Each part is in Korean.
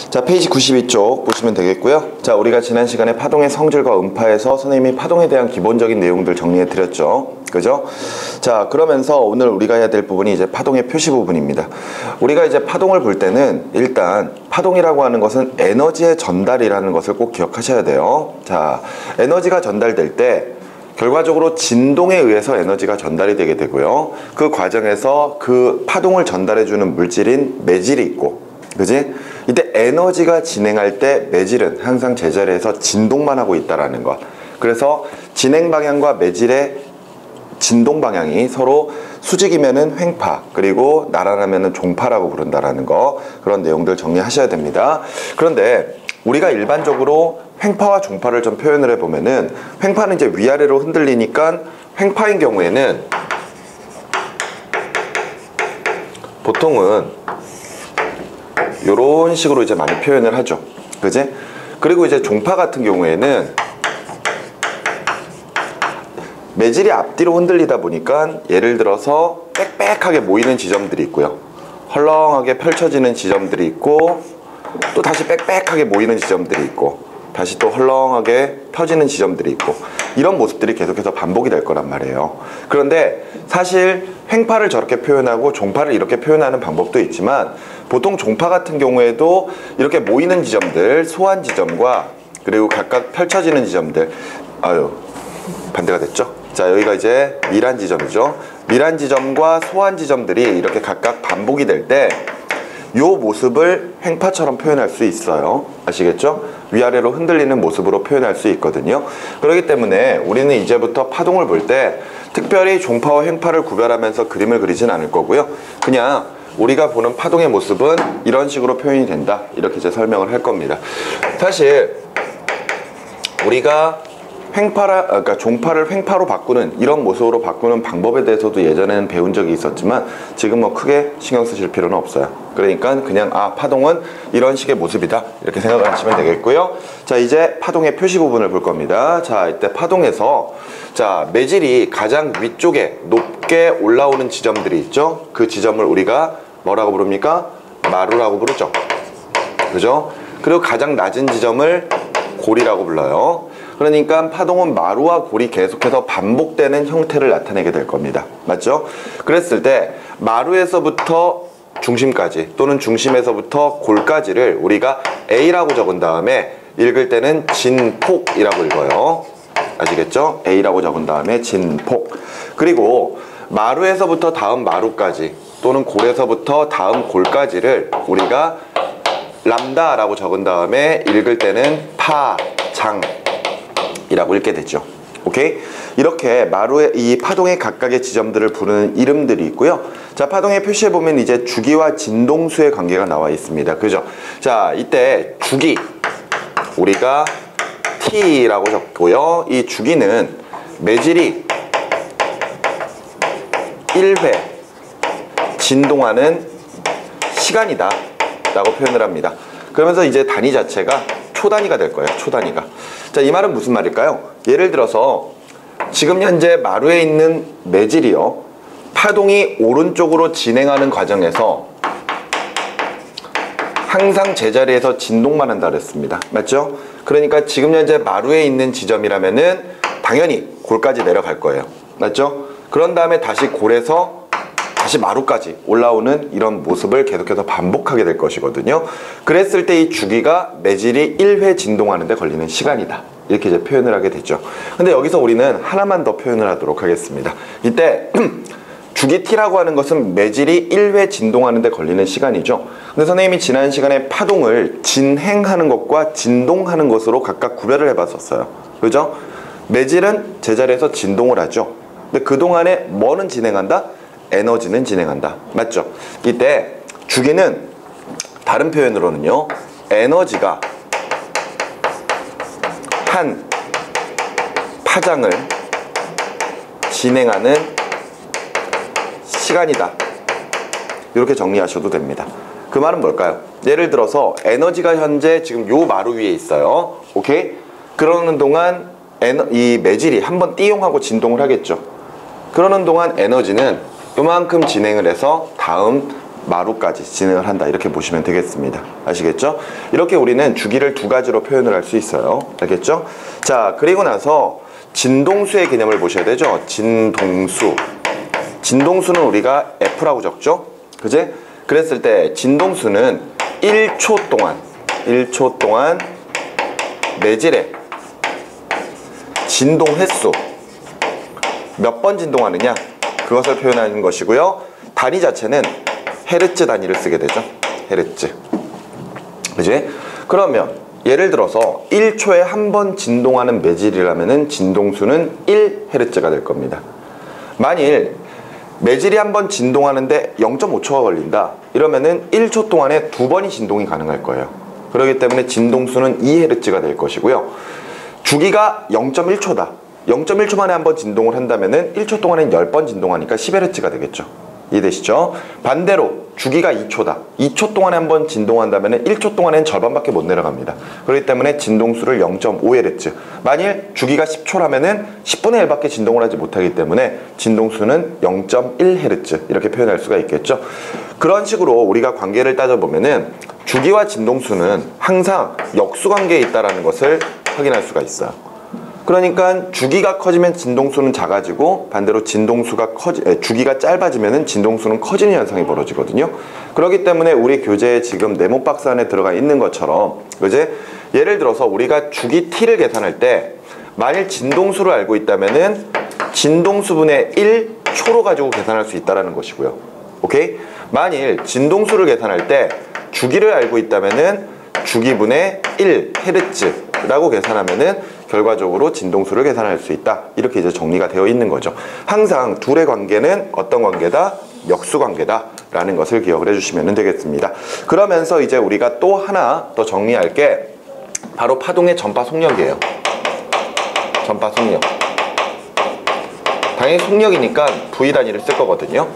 자, 페이지 92쪽 보시면 되겠고요. 자, 우리가 지난 시간에 파동의 성질과 음파에서 선생님이 파동에 대한 기본적인 내용들 정리해 드렸죠. 그죠? 자, 그러면서 오늘 우리가 해야 될 부분이 이제 파동의 표시 부분입니다. 우리가 이제 파동을 볼 때는 일단 파동이라고 하는 것은 에너지의 전달이라는 것을 꼭 기억하셔야 돼요. 자, 에너지가 전달될 때 결과적으로 진동에 의해서 에너지가 전달이 되게 되고요. 그 과정에서 그 파동을 전달해주는 물질인 매질이 있고, 그지? 이때 에너지가 진행할 때 매질은 항상 제자리에서 진동만 하고 있다라는 것. 그래서 진행 방향과 매질의 진동 방향이 서로 수직이면은 횡파, 그리고 나란하면은 종파라고 부른다라는 거, 그런 내용들 정리하셔야 됩니다. 그런데 우리가 일반적으로 횡파와 종파를 좀 표현을 해보면은, 횡파는 이제 위아래로 흔들리니까 횡파인 경우에는 보통은 요런 식으로 이제 많이 표현을 하죠. 그지? 그리고 이제 종파 같은 경우에는 매질이 앞뒤로 흔들리다 보니까 예를 들어서 빽빽하게 모이는 지점들이 있고요. 헐렁하게 펼쳐지는 지점들이 있고, 또 다시 빽빽하게 모이는 지점들이 있고, 다시 또 헐렁하게 펴지는 지점들이 있고, 이런 모습들이 계속해서 반복이 될 거란 말이에요. 그런데 사실 횡파를 저렇게 표현하고 종파를 이렇게 표현하는 방법도 있지만, 보통 종파 같은 경우에도 이렇게 모이는 지점들, 소환 지점과 그리고 각각 펼쳐지는 지점들, 반대가 됐죠? 자, 여기가 이제 밀한 지점이죠. 밀한 지점과 소환 지점들이 이렇게 각각 반복이 될 때 이 모습을 횡파처럼 표현할 수 있어요. 아시겠죠? 위아래로 흔들리는 모습으로 표현할 수 있거든요. 그렇기 때문에 우리는 이제부터 파동을 볼 때 특별히 종파와 횡파를 구별하면서 그림을 그리진 않을 거고요. 그냥 우리가 보는 파동의 모습은 이런 식으로 표현이 된다, 이렇게 이제 설명을 할 겁니다. 사실 우리가 그러니까 종파를 횡파로 바꾸는, 이런 모습으로 바꾸는 방법에 대해서도 예전에는 배운 적이 있었지만 지금 뭐 크게 신경 쓰실 필요는 없어요. 그러니까 그냥 파동은 이런 식의 모습이다, 이렇게 생각하시면 되겠고요. 자, 이제 파동의 표시 부분을 볼 겁니다. 자, 이때 파동에서 자, 매질이 가장 위쪽에 높게 올라오는 지점들이 있죠. 그 지점을 우리가 뭐라고 부릅니까? 마루라고 부르죠. 그죠? 그리고 가장 낮은 지점을 골이라고 불러요. 그러니까 파동은 마루와 골이 계속해서 반복되는 형태를 나타내게 될 겁니다. 맞죠? 그랬을 때 마루에서부터 중심까지, 또는 중심에서부터 골까지를 우리가 A라고 적은 다음에 읽을 때는 진폭이라고 읽어요. 아시겠죠? A라고 적은 다음에 진폭. 그리고 마루에서부터 다음 마루까지, 또는 골에서부터 다음 골까지를 우리가 람다라고 적은 다음에 읽을 때는 파장 이라고 읽게 되죠. 오케이? 이렇게 마루의 이 파동의 각각의 지점들을 부르는 이름들이 있고요. 자, 파동의 표시에 보면 이제 주기와 진동수의 관계가 나와 있습니다. 그죠? 자, 이때 주기 우리가 T라고 적고요. 이 주기는 매질이 1회 진동하는 시간이다 라고 표현을 합니다. 그러면서 이제 단위 자체가 초단위가 될 거예요. 초단위가. 자, 이 말은 무슨 말일까요? 예를 들어서 지금 현재 마루에 있는 매질이요, 파동이 오른쪽으로 진행하는 과정에서 항상 제자리에서 진동만 한다 그랬습니다. 맞죠? 그러니까 지금 현재 마루에 있는 지점이라면은 당연히 골까지 내려갈 거예요. 맞죠? 그런 다음에 다시 골에서 다시 마루까지 올라오는 이런 모습을 계속해서 반복하게 될 것이거든요. 그랬을 때 이 주기가 매질이 1회 진동하는 데 걸리는 시간이다, 이렇게 이제 표현을 하게 되죠. 근데 여기서 우리는 하나만 더 표현을 하도록 하겠습니다. 이때 주기 T라고 하는 것은 매질이 1회 진동하는 데 걸리는 시간이죠. 근데 선생님이 지난 시간에 파동을 진행하는 것과 진동하는 것으로 각각 구별을 해봤었어요. 그죠? 매질은 제자리에서 진동을 하죠. 근데 그동안에 뭐는 진행한다? 에너지는 진행한다. 맞죠? 이때 주기는 다른 표현으로는요, 에너지가 한 파장을 진행하는 시간이다, 이렇게 정리하셔도 됩니다. 그 말은 뭘까요? 예를 들어서 에너지가 현재 지금 요 마루 위에 있어요. 오케이? 그러는 동안 이 매질이 한번 띠용하고 진동을 하겠죠. 그러는 동안 에너지는 요만큼 진행을 해서 다음 마루까지 진행을 한다, 이렇게 보시면 되겠습니다. 아시겠죠? 이렇게 우리는 주기를 두 가지로 표현을 할 수 있어요. 알겠죠? 자, 그리고 나서 진동수의 개념을 보셔야 되죠. 진동수. 진동수는 우리가 F라고 적죠? 그제? 그랬을 때 진동수는 1초 동안 매질의 진동 횟수, 몇 번 진동하느냐, 그것을 표현하는 것이고요. 단위 자체는 헤르츠 단위를 쓰게 되죠. 헤르츠. 그지? 그러면 예를 들어서 1초에 한 번 진동하는 매질이라면은 진동수는 1헤르츠가 될 겁니다. 만일 매질이 한 번 진동하는데 0.5초가 걸린다, 이러면은 1초 동안에 두 번이 진동이 가능할 거예요. 그렇기 때문에 진동수는 2헤르츠가 될 것이고요. 주기가 0.1초다. 0.1초 만에 한 번 진동을 한다면은 1초 동안엔 10번 진동하니까 10헤르츠가 되겠죠. 이해되시죠? 반대로 주기가 2초다. 2초 동안에 한 번 진동한다면 1초 동안엔 절반밖에 못 내려갑니다. 그렇기 때문에 진동수를 0.5Hz. 만일 주기가 10초라면은 10분의 1밖에 진동을 하지 못하기 때문에 진동수는 0.1Hz 이렇게 표현할 수가 있겠죠. 그런 식으로 우리가 관계를 따져보면은 주기와 진동수는 항상 역수관계에 있다는 것을 확인할 수가 있어요. 그러니까 주기가 커지면 진동수는 작아지고 반대로 진동수가 주기가 짧아지면 진동수는 커지는 현상이 벌어지거든요. 그렇기 때문에 우리 교재에 지금 네모 박스 안에 들어가 있는 것처럼, 그제? 예를 들어서 우리가 주기 t를 계산할 때 만일 진동수를 알고 있다면은 진동수분의 1초로 가지고 계산할 수 있다는 것이고요. 오케이? 만일 진동수를 계산할 때 주기를 알고 있다면은 주기분의 1헤르츠라고 계산하면은 결과적으로 진동수를 계산할 수 있다. 이렇게 이제 정리가 되어 있는 거죠. 항상 둘의 관계는 어떤 관계다? 역수관계다 라는 것을 기억을 해주시면 되겠습니다. 그러면서 이제 우리가 또 하나 더 정리할 게 바로 파동의 전파 속력이에요. 전파 속력. 당연히 속력이니까 V 단위를 쓸 거거든요.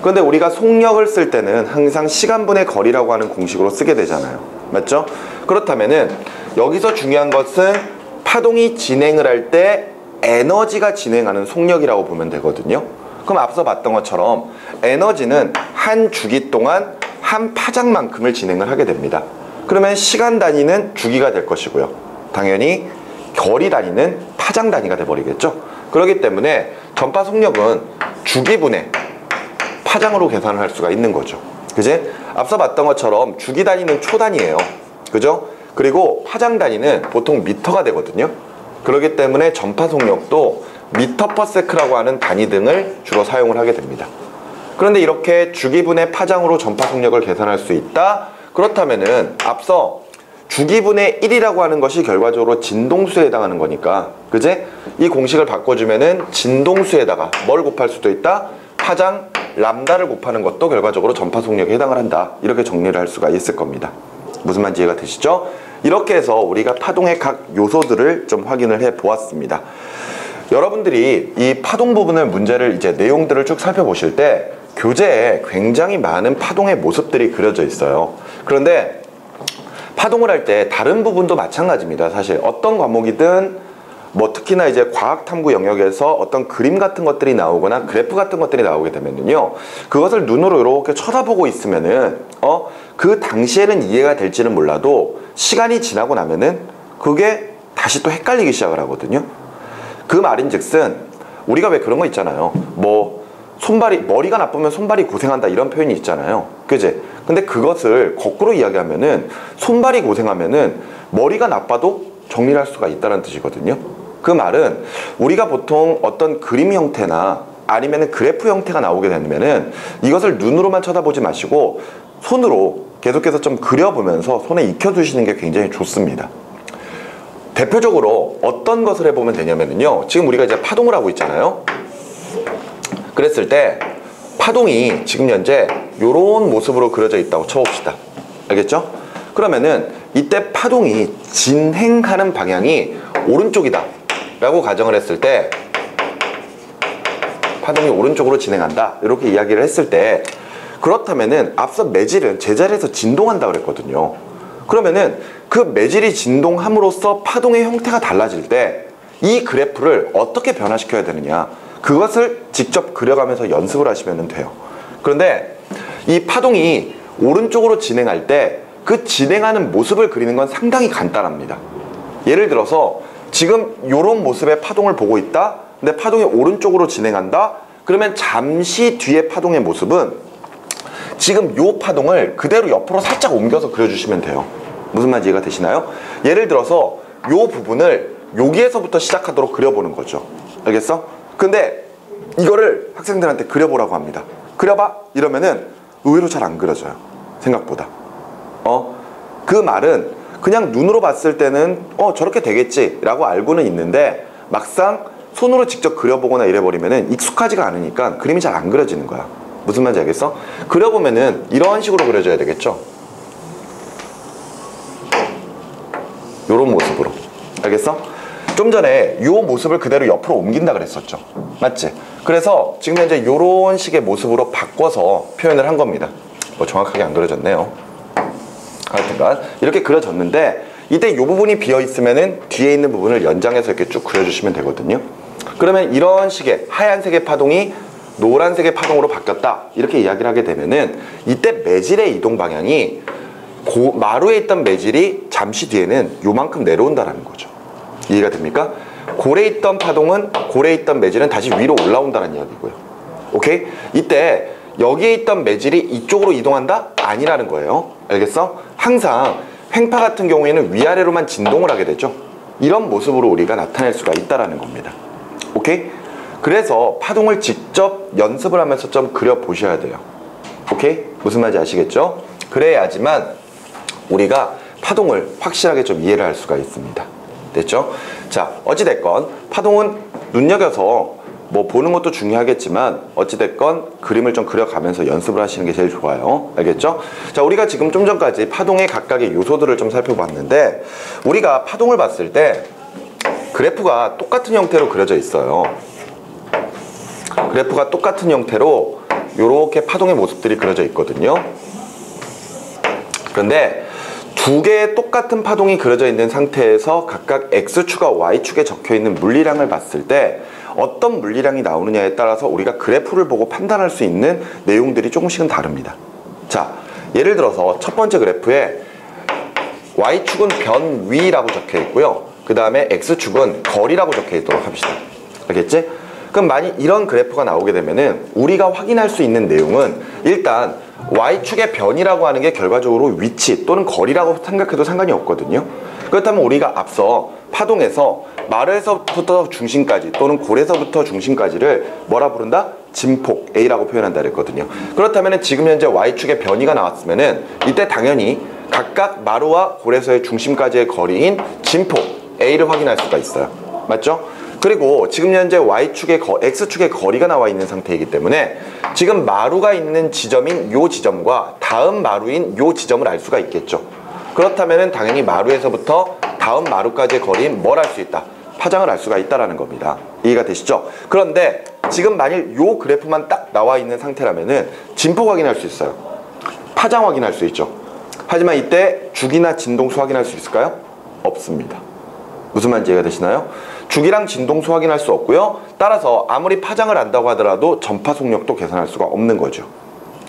그런데 우리가 속력을 쓸 때는 항상 시간분의 거리라고 하는 공식으로 쓰게 되잖아요. 맞죠? 그렇다면은 여기서 중요한 것은 파동이 진행을 할 때 에너지가 진행하는 속력이라고 보면 되거든요. 그럼 앞서 봤던 것처럼 에너지는 한 주기 동안 한 파장만큼을 진행을 하게 됩니다. 그러면 시간 단위는 주기가 될 것이고요. 당연히 거리 단위는 파장 단위가 돼버리겠죠. 그렇기 때문에 전파 속력은 주기분의 파장으로 계산을 할 수가 있는 거죠. 그제? 앞서 봤던 것처럼 주기 단위는 초 단위예요. 그죠? 그리고 파장 단위는 보통 미터가 되거든요. 그렇기 때문에 전파 속력도 미터 퍼 세크라고 하는 단위 등을 주로 사용을 하게 됩니다. 그런데 이렇게 주기분의 파장으로 전파 속력을 계산할 수 있다? 그렇다면은 앞서 주기분의 1이라고 하는 것이 결과적으로 진동수에 해당하는 거니까, 그제? 이 공식을 바꿔주면은 진동수에다가 뭘 곱할 수도 있다? 파장 람다를 곱하는 것도 결과적으로 전파 속력에 해당을 한다. 이렇게 정리를 할 수가 있을 겁니다. 무슨 말인지 이해가 되시죠? 이렇게 해서 우리가 파동의 각 요소들을 좀 확인을 해 보았습니다. 여러분들이 이 파동 부분의 문제를 이제 내용들을 쭉 살펴보실 때 교재에 굉장히 많은 파동의 모습들이 그려져 있어요. 그런데 파동을 할 때 다른 부분도 마찬가지입니다. 사실 어떤 과목이든 뭐 특히나 이제 과학탐구 영역에서 어떤 그림 같은 것들이 나오거나 그래프 같은 것들이 나오게 되면요, 그것을 눈으로 이렇게 쳐다보고 있으면은 그 당시에는 이해가 될지는 몰라도 시간이 지나고 나면은 그게 다시 또 헷갈리기 시작을 하거든요. 그 말인즉슨 우리가 왜 그런 거 있잖아요. 뭐 머리가 나쁘면 손발이 고생한다 이런 표현이 있잖아요. 그지? 근데 그것을 거꾸로 이야기하면은 손발이 고생하면은 머리가 나빠도 정리를 할 수가 있다는 뜻이거든요. 그 말은 우리가 보통 어떤 그림 형태나 아니면 그래프 형태가 나오게 되면은 이것을 눈으로만 쳐다보지 마시고 손으로 계속해서 좀 그려보면서 손에 익혀두시는 게 굉장히 좋습니다. 대표적으로 어떤 것을 해보면 되냐면요, 지금 우리가 이제 파동을 하고 있잖아요. 그랬을 때 파동이 지금 현재 이런 모습으로 그려져 있다고 쳐봅시다. 알겠죠? 그러면은 이때 파동이 진행하는 방향이 오른쪽이다 라고 가정을 했을 때, 파동이 오른쪽으로 진행한다 이렇게 이야기를 했을 때, 그렇다면은 앞서 매질은 제자리에서 진동한다 그랬거든요. 그러면은 그 매질이 진동함으로써 파동의 형태가 달라질 때 이 그래프를 어떻게 변화시켜야 되느냐, 그것을 직접 그려가면서 연습을 하시면 돼요. 그런데 이 파동이 오른쪽으로 진행할 때 그 진행하는 모습을 그리는 건 상당히 간단합니다. 예를 들어서 지금 이런 모습의 파동을 보고 있다. 근데 파동이 오른쪽으로 진행한다. 그러면 잠시 뒤의 파동의 모습은 지금 이 파동을 그대로 옆으로 살짝 옮겨서 그려주시면 돼요. 무슨 말인지 이해가 되시나요? 예를 들어서 이 부분을 여기에서부터 시작하도록 그려보는 거죠. 알겠어? 근데 이거를 학생들한테 그려보라고 합니다. 그려봐! 이러면은 의외로 잘 안 그려져요. 생각보다. 그 말은 그냥 눈으로 봤을 때는 저렇게 되겠지 라고 알고는 있는데 막상 손으로 직접 그려보거나 이래버리면은 익숙하지가 않으니까 그림이 잘 안 그려지는 거야. 무슨 말인지 알겠어? 그려보면은 이런 식으로 그려져야 되겠죠? 요런 모습으로. 알겠어? 좀 전에 요 모습을 그대로 옆으로 옮긴다 그랬었죠. 맞지? 그래서 지금 현재 요런 식의 모습으로 바꿔서 표현을 한 겁니다. 뭐 정확하게 안 그려졌네요. 하여튼간 이렇게 그려졌는데 이때 이 부분이 비어 있으면은 뒤에 있는 부분을 연장해서 이렇게 쭉 그려주시면 되거든요. 그러면 이런 식의 하얀색의 파동이 노란색의 파동으로 바뀌었다 이렇게 이야기를 하게 되면은 이때 매질의 이동 방향이 마루에 있던 매질이 잠시 뒤에는 요만큼 내려온다라는 거죠. 이해가 됩니까? 골에 있던 파동은 골에 있던 매질은 다시 위로 올라온다는 이야기고요. 오케이? 이때 여기에 있던 매질이 이쪽으로 이동한다? 아니라는 거예요. 알겠어? 항상 횡파 같은 경우에는 위아래로만 진동을 하게 되죠. 이런 모습으로 우리가 나타낼 수가 있다는 겁니다. 오케이? 그래서 파동을 직접 연습을 하면서 좀 그려보셔야 돼요. 오케이? 무슨 말인지 아시겠죠? 그래야지만 우리가 파동을 확실하게 좀 이해를 할 수가 있습니다. 됐죠? 자, 어찌됐건 파동은 눈여겨서 뭐 보는 것도 중요하겠지만 어찌됐건 그림을 좀 그려가면서 연습을 하시는 게 제일 좋아요. 알겠죠? 자, 우리가 지금 좀 전까지 파동의 각각의 요소들을 좀 살펴봤는데 우리가 파동을 봤을 때 그래프가 똑같은 형태로 그려져 있어요. 그래프가 똑같은 형태로 이렇게 파동의 모습들이 그려져 있거든요. 그런데 두 개의 똑같은 파동이 그려져 있는 상태에서 각각 X축과 Y축에 적혀 있는 물리량을 봤을 때 어떤 물리량이 나오느냐에 따라서 우리가 그래프를 보고 판단할 수 있는 내용들이 조금씩은 다릅니다. 자, 예를 들어서 첫 번째 그래프에 Y축은 변위라고 적혀 있고요. 그 다음에 X축은 거리라고 적혀 있도록 합시다. 알겠지? 그럼 만약 이런 그래프가 나오게 되면은 우리가 확인할 수 있는 내용은 일단 Y축의 변이라고 하는 게 결과적으로 위치 또는 거리라고 생각해도 상관이 없거든요. 그렇다면 우리가 앞서 파동에서 마루에서부터 중심까지 또는 골에서부터 중심까지를 뭐라 부른다? 진폭 A라고 표현한다 그랬거든요. 그렇다면 지금 현재 Y축의 변이가 나왔으면은 이때 당연히 각각 마루와 골에서의 중심까지의 거리인 진폭 A를 확인할 수가 있어요. 맞죠? 그리고 지금 현재 Y축의 X축의 거리가 나와 있는 상태이기 때문에 지금 마루가 있는 지점인 요 지점과 다음 마루인 요 지점을 알 수가 있겠죠. 그렇다면 당연히 마루에서부터 다음 마루까지의 거리인 뭘 알 수 있다? 파장을 알 수가 있다는 겁니다. 이해가 되시죠? 그런데 지금 만일 요 그래프만 딱 나와 있는 상태라면은 진폭 확인할 수 있어요. 파장 확인할 수 있죠. 하지만 이때 죽이나 진동수 확인할 수 있을까요? 없습니다. 무슨 말인지 이해가 되시나요? 죽이랑 진동수 확인할 수 없고요. 따라서 아무리 파장을 안다고 하더라도 전파 속력도 계산할 수가 없는 거죠.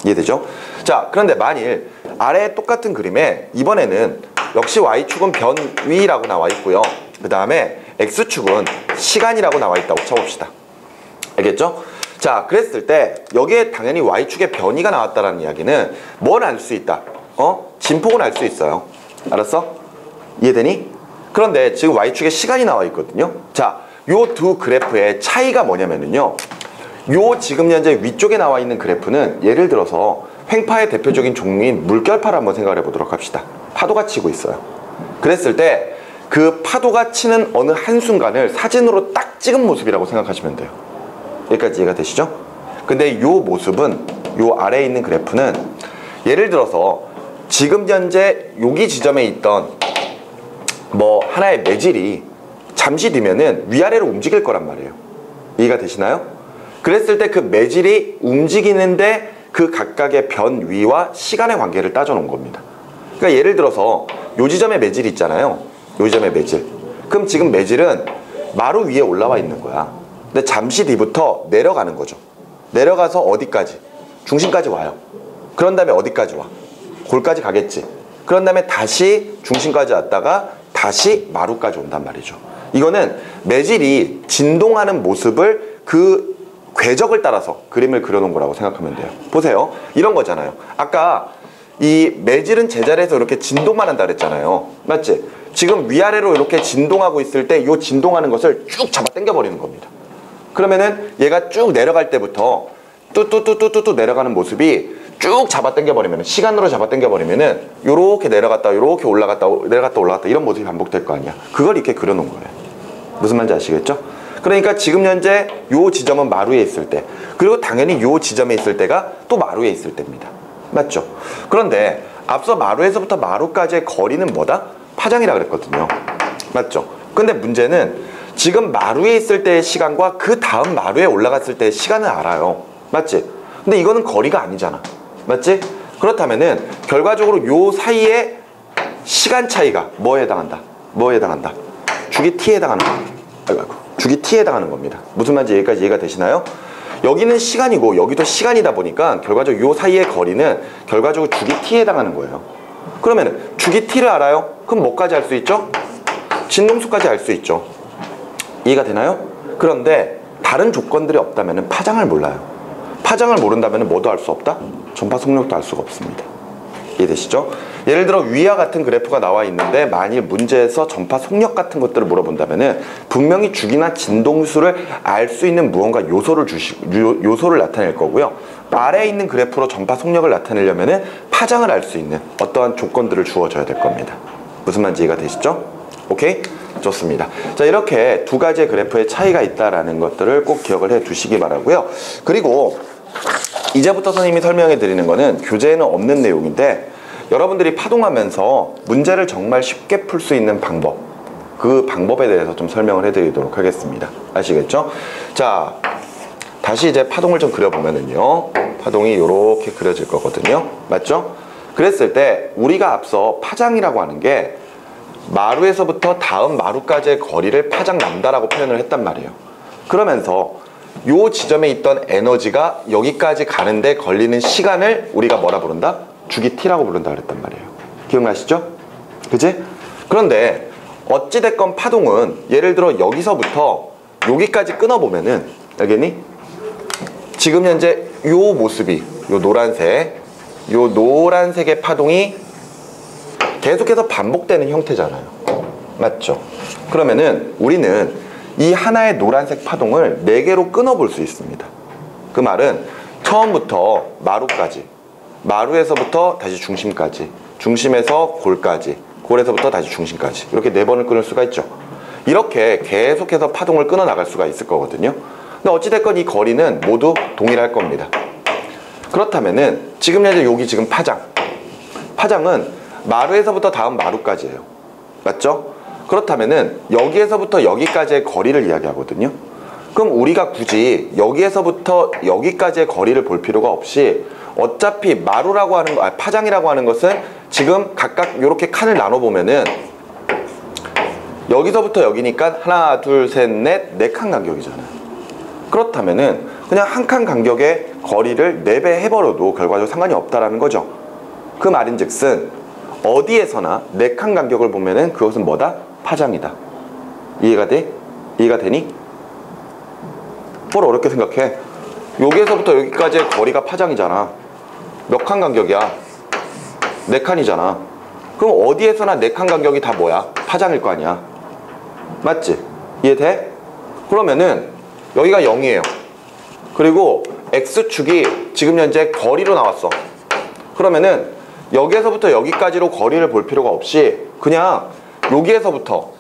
이해되죠? 자, 그런데 만일 아래 똑같은 그림에 이번에는 역시 Y축은 변위라고 나와 있고요. 그 다음에 X축은 시간이라고 나와 있다고 쳐봅시다. 알겠죠? 자, 그랬을 때 여기에 당연히 Y축의 변이가 나왔다는 이야기는 뭘 알 수 있다? 진폭은 알 수 있어요. 알았어? 이해되니? 그런데 지금 Y축에 시간이 나와 있거든요. 자, 요 두 그래프의 차이가 뭐냐면요. 요 지금 현재 위쪽에 나와 있는 그래프는 예를 들어서 횡파의 대표적인 종류인 물결파를 한번 생각을 해보도록 합시다. 파도가 치고 있어요. 그랬을 때 그 파도가 치는 어느 한순간을 사진으로 딱 찍은 모습이라고 생각하시면 돼요. 여기까지 이해가 되시죠? 근데 요 모습은 요 아래에 있는 그래프는 예를 들어서 지금 현재 여기 지점에 있던 뭐 하나의 매질이 잠시 뒤면은 위아래로 움직일 거란 말이에요. 이해가 되시나요? 그랬을 때 그 매질이 움직이는데 그 각각의 변위와 시간의 관계를 따져 놓은 겁니다. 그러니까 예를 들어서 요 지점에 매질이 있잖아요. 요 지점에 매질. 그럼 지금 매질은 마루 위에 올라와 있는 거야. 근데 잠시 뒤부터 내려가는 거죠. 내려가서 어디까지? 중심까지 와요. 그런 다음에 어디까지 와? 골까지 가겠지. 그런 다음에 다시 중심까지 왔다가 다시 마루까지 온단 말이죠. 이거는 매질이 진동하는 모습을 그 궤적을 따라서 그림을 그려놓은 거라고 생각하면 돼요. 보세요. 이런 거잖아요. 아까 이 매질은 제자리에서 이렇게 진동만 한다 그랬잖아요. 맞지? 지금 위아래로 이렇게 진동하고 있을 때 이 진동하는 것을 쭉 잡아 당겨 버리는 겁니다. 그러면은 얘가 쭉 내려갈 때부터 뚜뚜뚜뚜뚜 내려가는 모습이 쭉 잡아 당겨 버리면, 시간으로 잡아 당겨 버리면은 요렇게 내려갔다 요렇게 올라갔다 내려갔다 올라갔다 이런 모습이 반복될 거 아니야. 그걸 이렇게 그려놓은 거예요. 무슨 말인지 아시겠죠? 그러니까 지금 현재 요 지점은 마루에 있을 때, 그리고 당연히 요 지점에 있을 때가 또 마루에 있을 때입니다. 맞죠? 그런데 앞서 마루에서부터 마루까지의 거리는 뭐다? 파장이라 그랬거든요. 맞죠? 근데 문제는 지금 마루에 있을 때의 시간과 그 다음 마루에 올라갔을 때의 시간을 알아요. 맞지? 근데 이거는 거리가 아니잖아. 맞지? 그렇다면은 결과적으로 요 사이에 시간 차이가 뭐에 해당한다? 뭐에 해당한다? 주기 t에 해당하는 겁니다. 주기 t에 해당하는 겁니다. 무슨 말인지 여기까지 이해가 되시나요? 여기는 시간이고 여기도 시간이다 보니까 결과적으로 요 사이의 거리는 결과적으로 주기 t에 해당하는 거예요. 그러면 주기 t를 알아요? 그럼 뭐까지 알 수 있죠? 진동수까지 알 수 있죠. 이해가 되나요? 그런데 다른 조건들이 없다면 파장을 몰라요. 파장을 모른다면 뭐도 알 수 없다? 전파 속력도 알 수가 없습니다. 이해되시죠? 예를 들어 위와 같은 그래프가 나와 있는데 만일 문제에서 전파 속력 같은 것들을 물어본다면 분명히 주기나 진동수를 알 수 있는 무언가 요소를 나타낼 거고요. 아래에 있는 그래프로 전파 속력을 나타내려면 파장을 알 수 있는 어떠한 조건들을 주어줘야 될 겁니다. 무슨 말인지 이해가 되시죠? 오케이? 좋습니다. 자, 이렇게 두 가지의 그래프의 차이가 있다라는 것들을 꼭 기억을 해 두시기 바라고요. 그리고 이제부터 선생님이 설명해 드리는 거는 교재에는 없는 내용인데 여러분들이 파동하면서 문제를 정말 쉽게 풀 수 있는 방법, 그 방법에 대해서 좀 설명을 해 드리도록 하겠습니다. 아시겠죠? 자, 다시 이제 파동을 좀 그려보면은요, 파동이 이렇게 그려질 거거든요. 맞죠? 그랬을 때 우리가 앞서 파장이라고 하는 게 마루에서부터 다음 마루까지의 거리를 파장 람다라고 표현을 했단 말이에요. 그러면서 요 지점에 있던 에너지가 여기까지 가는데 걸리는 시간을 우리가 뭐라 부른다? 주기 t라고 부른다 그랬단 말이에요. 기억나시죠? 그치? 그런데 어찌됐건 파동은 예를 들어 여기서부터 여기까지 끊어보면은, 알겠니? 지금 현재 요 모습이 요 노란색의 파동이 계속해서 반복되는 형태잖아요. 맞죠? 그러면은 우리는 이 하나의 노란색 파동을 4개로 끊어볼 수 있습니다. 그 말은 처음부터 마루까지, 마루에서부터 다시 중심까지, 중심에서 골까지, 골에서부터 다시 중심까지, 이렇게 4번을 끊을 수가 있죠. 이렇게 계속해서 파동을 끊어 나갈 수가 있을 거거든요. 근데 어찌됐건 이 거리는 모두 동일할 겁니다. 그렇다면은 지금 현재 여기 지금 파장은 마루에서부터 다음 마루까지예요. 맞죠? 그렇다면은 여기에서부터 여기까지의 거리를 이야기하거든요. 그럼 우리가 굳이 여기에서부터 여기까지의 거리를 볼 필요가 없이 어차피 마루라고 하는 거, 파장이라고 하는 것은 지금 각각 이렇게 칸을 나눠 보면은 여기서부터 여기니까 하나, 둘, 셋, 넷, 4칸 간격이잖아요. 그렇다면은 그냥 한 칸 간격의 거리를 4배 해버려도 결과적으로 상관이 없다라는 거죠. 그 말인즉슨 어디에서나 4칸 간격을 보면은 그것은 뭐다? 파장이다. 이해가 돼? 이해가 되니? 뭘 어렵게 생각해? 여기에서부터 여기까지의 거리가 파장이잖아. 몇 칸 간격이야? 4칸이잖아. 그럼 어디에서나 4칸 간격이 다 뭐야? 파장일 거 아니야. 맞지? 이해돼? 그러면은 여기가 0이에요. 그리고 X축이 지금 현재 거리로 나왔어. 그러면은 여기에서부터 여기까지로 거리를 볼 필요가 없이 그냥 여기에서부터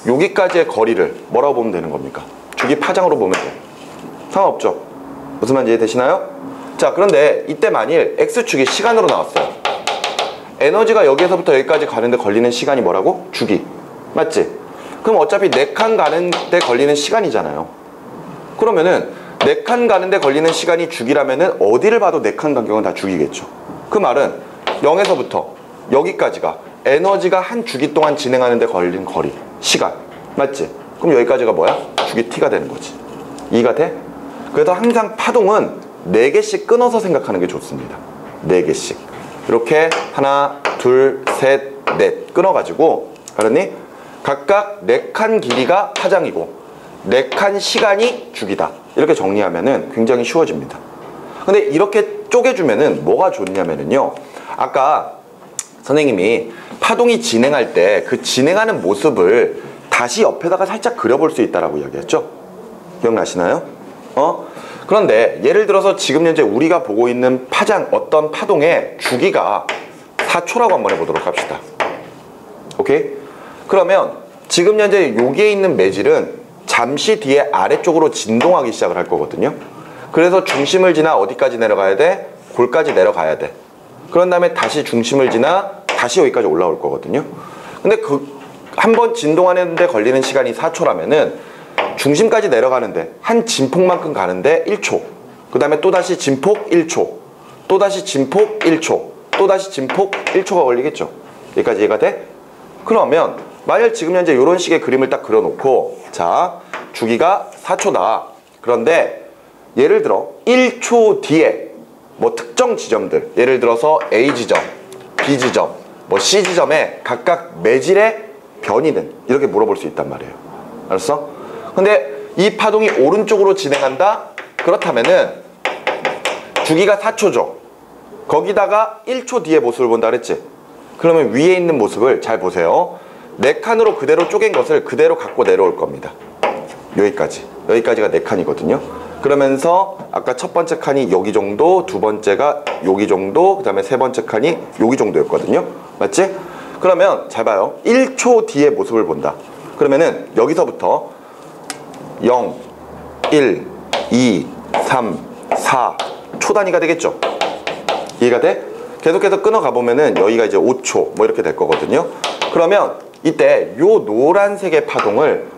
여기까지의 거리를 뭐라고 보면 되는 겁니까? 주기 파장으로 보면 돼. 상관없죠? 무슨 말인지 이해되시나요? 자, 그런데 이때 만일 X축이 시간으로 나왔어요. 에너지가 여기에서부터 여기까지 가는데 걸리는 시간이 뭐라고? 주기. 맞지? 그럼 어차피 4칸 가는데 걸리는 시간이잖아요. 그러면은 4칸 가는데 걸리는 시간이 주기라면은 어디를 봐도 4칸 간격은 다 주기겠죠. 그 말은 0에서부터 여기까지가 에너지가 한 주기 동안 진행하는데 걸린 거리, 시간. 맞지? 그럼 여기까지가 뭐야? 주기 t가 되는 거지. 이해가 돼? 그래서 항상 파동은 4개씩 끊어서 생각하는 게 좋습니다. 4개씩 이렇게 하나, 둘, 셋, 넷 끊어가지고 알았니? 각각 4칸 길이가 파장이고 4칸 시간이 주기다. 이렇게 정리하면은 굉장히 쉬워집니다. 근데 이렇게 쪼개주면은 뭐가 좋냐면은요, 아까 선생님이 파동이 진행할 때 그 진행하는 모습을 다시 옆에다가 살짝 그려볼 수 있다라고 이야기했죠. 기억나시나요? 그런데 예를 들어서 지금 현재 우리가 보고 있는 어떤 파동의 주기가 4초라고 한번 해보도록 합시다. 오케이? 그러면 지금 현재 여기에 있는 매질은 잠시 뒤에 아래쪽으로 진동하기 시작을 할 거거든요. 그래서 중심을 지나 어디까지 내려가야 돼? 골까지 내려가야 돼. 그런 다음에 다시 중심을 지나 다시 여기까지 올라올 거거든요. 근데 한 번 진동하는데 걸리는 시간이 4초라면은 중심까지 내려가는데 한 진폭만큼 가는데 1초, 그 다음에 또다시 진폭 1초, 또다시 진폭 1초, 또다시 진폭 1초가 걸리겠죠. 여기까지 이해가 돼? 그러면 만약 지금 현재 이런 식의 그림을 딱 그려놓고, 자, 주기가 4초다. 그런데 예를 들어 1초 뒤에 뭐 특정 지점들, 예를 들어서 A지점, B지점, 뭐 C지점에 각각 매질의 변이는 이렇게 물어볼 수 있단 말이에요. 알았어? 근데 이 파동이 오른쪽으로 진행한다? 그렇다면은 주기가 4초죠. 거기다가 1초 뒤에 모습을 본다 그랬지? 그러면 위에 있는 모습을 잘 보세요. 4칸으로 그대로 쪼갠 것을 그대로 갖고 내려올 겁니다. 여기까지가 4칸이거든요. 그러면서 아까 첫 번째 칸이 여기 정도, 두 번째가 여기 정도, 그 다음에 세 번째 칸이 여기 정도였거든요. 맞지? 그러면 잘 봐요. 1초 뒤에 모습을 본다. 그러면은 여기서부터 0, 1, 2, 3, 4 초 단위가 되겠죠. 이해가 돼? 계속해서 끊어가 보면은 여기가 이제 5초 뭐 이렇게 될 거거든요. 그러면 이때 요 노란색의 파동을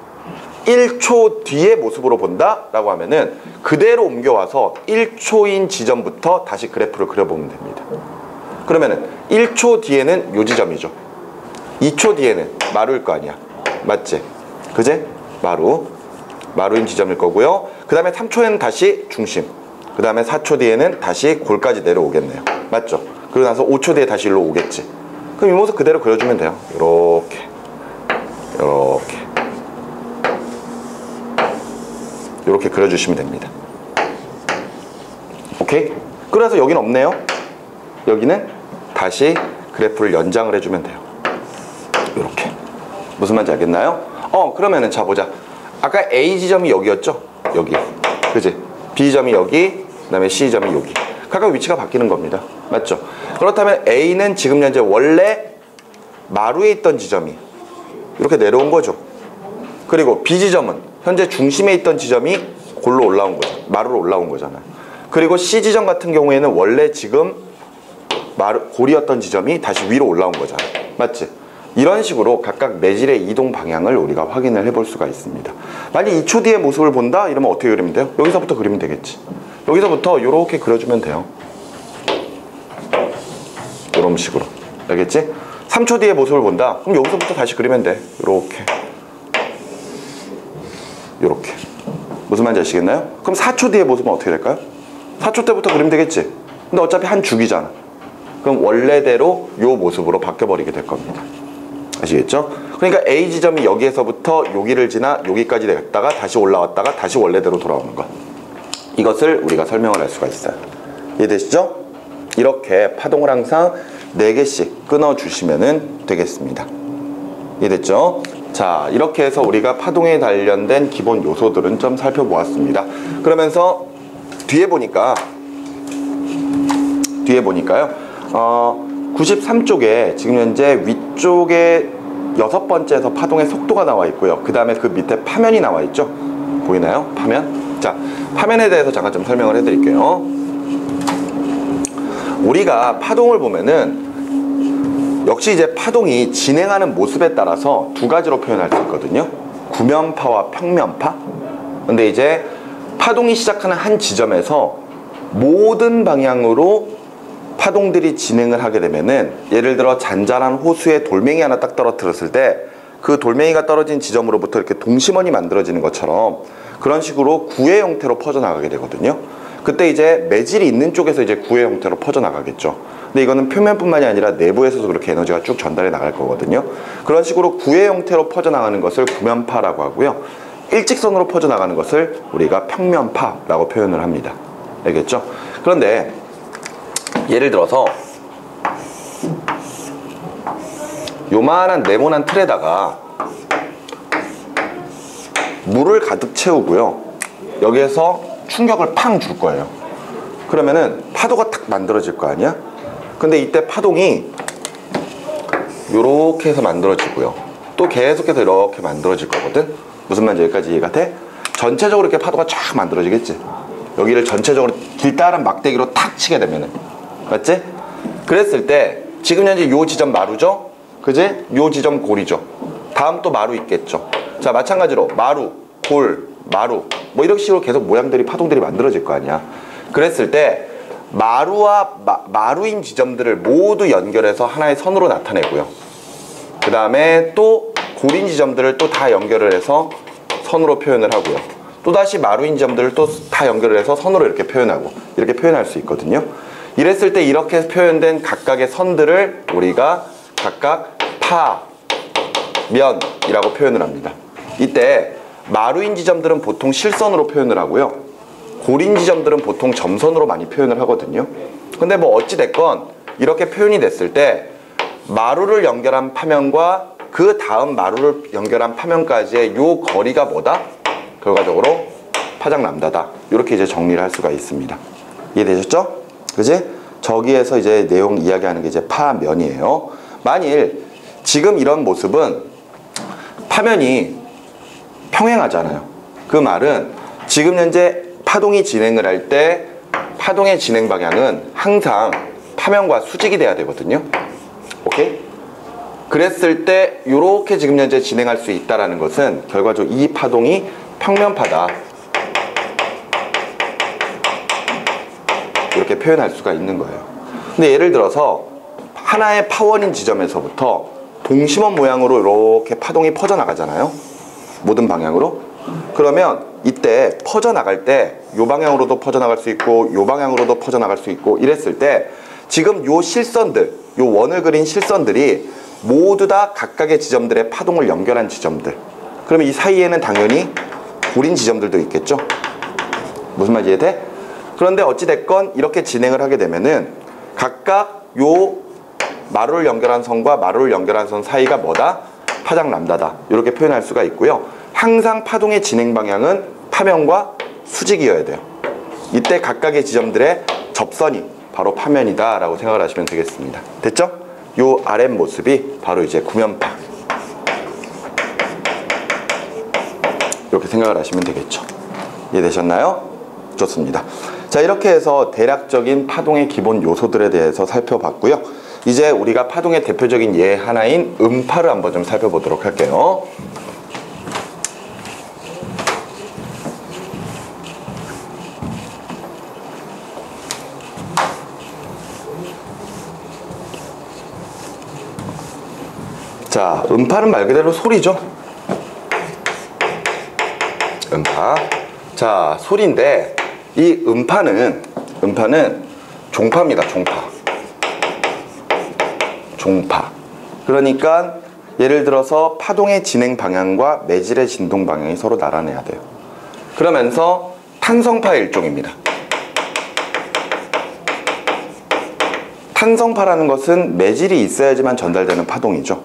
1초 뒤의 모습으로 본다 라고 하면은 그대로 옮겨와서 1초인 지점부터 다시 그래프를 그려보면 됩니다. 그러면은 1초 뒤에는 요 지점이죠. 2초 뒤에는 마루일 거 아니야. 맞지? 그제? 마루인 지점일 거고요. 그 다음에 3초에는 다시 중심, 그 다음에 4초 뒤에는 다시 골까지 내려오겠네요. 맞죠? 그러고 나서 5초 뒤에 다시 일로 오겠지. 그럼 이 모습 그대로 그려주면 돼요. 이렇게 그려주시면 됩니다. 오케이? 그래서 여기는 없네요. 여기는 다시 그래프를 연장을 해주면 돼요. 이렇게. 무슨 말인지 알겠나요? 그러면은 자 보자. 아까 A 지점이 여기였죠? 여기. 그지? B 지점이 여기, 그 다음에 C 지점이 여기. 각각 위치가 바뀌는 겁니다. 맞죠? 그렇다면 A는 지금 현재 원래 마루에 있던 지점이 이렇게 내려온 거죠. 그리고 B 지점은 현재 중심에 있던 지점이 골로 올라온 거죠. 마루로 올라온 거잖아요. 그리고 C 지점 같은 경우에는 원래 지금 골이었던 지점이 다시 위로 올라온 거잖아요. 맞지? 이런 식으로 각각 매질의 이동 방향을 우리가 확인을 해볼 수가 있습니다. 만약 2초 뒤에 모습을 본다? 이러면 어떻게 그리면 돼요? 여기서부터 그리면 되겠지. 여기서부터 이렇게 그려주면 돼요. 이런 식으로. 알겠지? 3초 뒤에 모습을 본다? 그럼 여기서부터 다시 그리면 돼. 이렇게. 무슨 말인지 아시겠나요? 그럼 4초 뒤에 모습은 어떻게 될까요? 4초 때부터 그리면 되겠지. 근데 어차피 한 주기잖아. 그럼 원래대로 이 모습으로 바뀌어버리게 될 겁니다. 아시겠죠? 그러니까 A 지점이 여기에서부터 여기를 지나 여기까지 됐다가 다시 올라왔다가 다시 원래대로 돌아오는 것. 이것을 우리가 설명을 할 수가 있어요. 이해되시죠? 이렇게 파동을 항상 4개씩 끊어주시면 되겠습니다. 이해됐죠? 자, 이렇게 해서 우리가 파동에 관련된 기본 요소들은 좀 살펴보았습니다. 그러면서 뒤에 보니까요. 93쪽에 지금 현재 위쪽에 6번째에서 파동의 속도가 나와 있고요. 그 다음에 그 밑에 파면이 나와 있죠. 보이나요? 파면? 자, 파면에 대해서 잠깐 좀 설명을 해드릴게요. 우리가 파동을 보면은 역시 이제 파동이 진행하는 모습에 따라서 두 가지로 표현할 수 있거든요. 구면파와 평면파. 근데 이제 파동이 시작하는 한 지점에서 모든 방향으로 파동들이 진행을 하게 되면은, 예를 들어 잔잔한 호수에 돌멩이 하나 딱 떨어뜨렸을 때 그 돌멩이가 떨어진 지점으로부터 이렇게 동심원이 만들어지는 것처럼 그런 식으로 구의 형태로 퍼져나가게 되거든요. 그때 이제 매질이 있는 쪽에서 이제 구의 형태로 퍼져나가겠죠. 근데 이거는 표면뿐만이 아니라 내부에서도 그렇게 에너지가 쭉 전달해 나갈 거거든요. 그런 식으로 구의 형태로 퍼져나가는 것을 구면파라고 하고요. 일직선으로 퍼져나가는 것을 우리가 평면파라고 표현을 합니다. 알겠죠? 그런데 예를 들어서 요만한 네모난 틀에다가 물을 가득 채우고요. 여기에서 충격을 팡 줄 거예요. 그러면은 파도가 탁 만들어질 거 아니야? 근데 이때 파동이 요렇게 해서 만들어지고요. 또 계속해서 이렇게 만들어질 거거든? 무슨 말인지 여기까지 이해가 돼? 전체적으로 이렇게 파도가 쫙 만들어지겠지? 여기를 전체적으로 길다란 막대기로 탁 치게 되면은. 맞지? 그랬을 때 지금 현재 요 지점 마루죠? 그지? 요 지점 골이죠. 다음 또 마루 있겠죠. 자, 마찬가지로 마루, 골, 마루 뭐 이런 식으로 계속 모양들이 파동들이 만들어질 거 아니야. 그랬을 때 마루와 마루인 지점들을 모두 연결해서 하나의 선으로 나타내고요. 그 다음에 또 골인 지점들을 또 다 연결을 해서 선으로 표현을 하고요. 또다시 마루인 지점들을 또 다 연결을 해서 선으로 이렇게 표현하고 이렇게 표현할 수 있거든요. 이랬을 때 이렇게 표현된 각각의 선들을 우리가 각각 파, 면이라고 표현을 합니다. 이때 마루인 지점들은 보통 실선으로 표현을 하고요. 골인 지점들은 보통 점선으로 많이 표현을 하거든요. 근데 뭐 어찌됐건 이렇게 표현이 됐을 때 마루를 연결한 파면과 그 다음 마루를 연결한 파면까지의 요 거리가 뭐다? 결과적으로 파장 람다다. 이렇게 이제 정리를 할 수가 있습니다. 이해되셨죠? 그지? 저기에서 이제 내용 이야기하는 게 이제 파면이에요. 만일 지금 이런 모습은 파면이 평행하잖아요. 그 말은 지금 현재 파동이 진행을 할 때 파동의 진행 방향은 항상 파면과 수직이 돼야 되거든요. 오케이? 그랬을 때 이렇게 지금 현재 진행할 수 있다는 것은 결과적으로 이 파동이 평면파다. 이렇게 표현할 수가 있는 거예요. 근데 예를 들어서 하나의 파원인 지점에서부터 동심원 모양으로 이렇게 파동이 퍼져나가잖아요. 모든 방향으로. 그러면 이때 퍼져나갈 때 요 방향으로도 퍼져나갈 수 있고 요 방향으로도 퍼져나갈 수 있고 이랬을 때 지금 요 실선들, 요 원을 그린 실선들이 모두 다 각각의 지점들의 파동을 연결한 지점들. 그러면 이 사이에는 당연히 골인 지점들도 있겠죠. 무슨 말인지 이해돼? 그런데 어찌됐건 이렇게 진행을 하게 되면은 각각 요 마루를 연결한 선과 마루를 연결한 선 사이가 뭐다? 파장 람다다. 이렇게 표현할 수가 있고요. 항상 파동의 진행 방향은 파면과 수직이어야 돼요. 이때 각각의 지점들의 접선이 바로 파면이다 라고 생각을 하시면 되겠습니다. 됐죠? 요 아랫 모습이 바로 이제 구면파. 이렇게 생각을 하시면 되겠죠. 이해되셨나요? 좋습니다. 자, 이렇게 해서 대략적인 파동의 기본 요소들에 대해서 살펴봤고요. 이제 우리가 파동의 대표적인 예 하나인 음파를 한번 좀 살펴보도록 할게요. 자, 음파는 말 그대로 소리죠. 음파. 자, 소리인데 이 음파는 종파입니다. 종파. 그러니까 예를 들어서 파동의 진행 방향과 매질의 진동 방향이 서로 나란해야 돼요. 그러면서 탄성파의 일종입니다. 탄성파라는 것은 매질이 있어야지만 전달되는 파동이죠.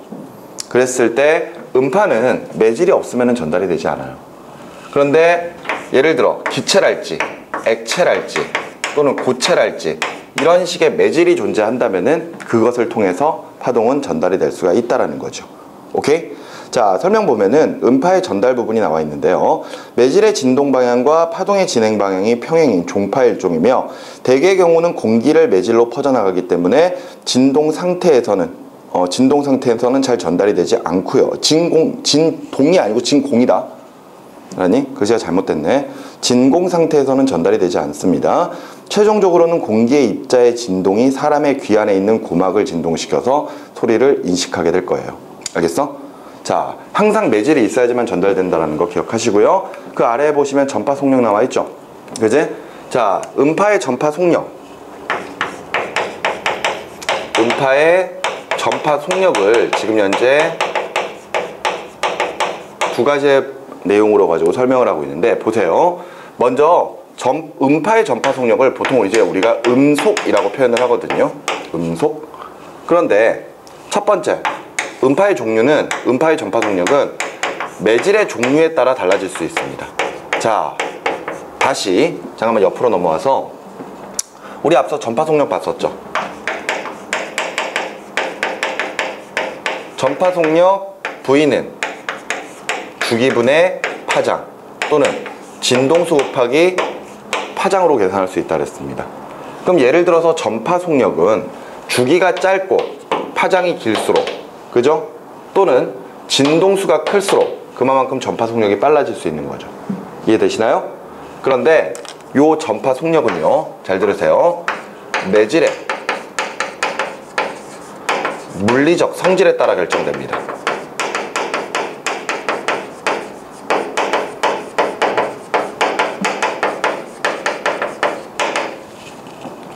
그랬을 때 음파는 매질이 없으면 전달이 되지 않아요. 그런데 예를 들어 기체랄지 액체랄지 또는 고체랄지 이런 식의 매질이 존재한다면은 그것을 통해서 파동은 전달이 될 수가 있다라는 거죠. 오케이? 자, 설명 보면은 음파의 전달 부분이 나와 있는데요. 매질의 진동 방향과 파동의 진행 방향이 평행인 종파 일종이며 대개의 경우는 공기를 매질로 퍼져나가기 때문에 진동 상태에서는 잘 전달이 되지 않고요. 진동이 아니고 진공이다. 아니, 글씨가 잘못됐네. 진공 상태에서는 전달이 되지 않습니다. 최종적으로는 공기의 입자의 진동이 사람의 귀 안에 있는 고막을 진동시켜서 소리를 인식하게 될 거예요. 알겠어? 자, 항상 매질이 있어야지만 전달된다는 거 기억하시고요. 그 아래에 보시면 전파 속력 나와 있죠? 그지? 자, 음파의 전파 속력. 음파의 전파 속력을 지금 현재 두 가지의 내용으로 가지고 설명을 하고 있는데, 보세요. 먼저 음파의 전파 속력을 보통 이제 우리가 음속이라고 표현을 하거든요. 음속. 그런데 첫 번째, 음파의 전파 속력은 매질의 종류에 따라 달라질 수 있습니다. 자, 다시 잠깐만 옆으로 넘어와서 우리 앞서 전파 속력 봤었죠? 전파 속력 V는 주기분의 파장 또는 진동수 곱하기 파장으로 계산할 수 있다 그랬습니다. 그럼 예를 들어서 전파 속력은 주기가 짧고 파장이 길수록, 그죠? 또는 진동수가 클수록 그만큼 전파 속력이 빨라질 수 있는 거죠. 이해되시나요? 그런데 요 전파 속력은요, 잘 들으세요, 매질의 물리적 성질에 따라 결정됩니다.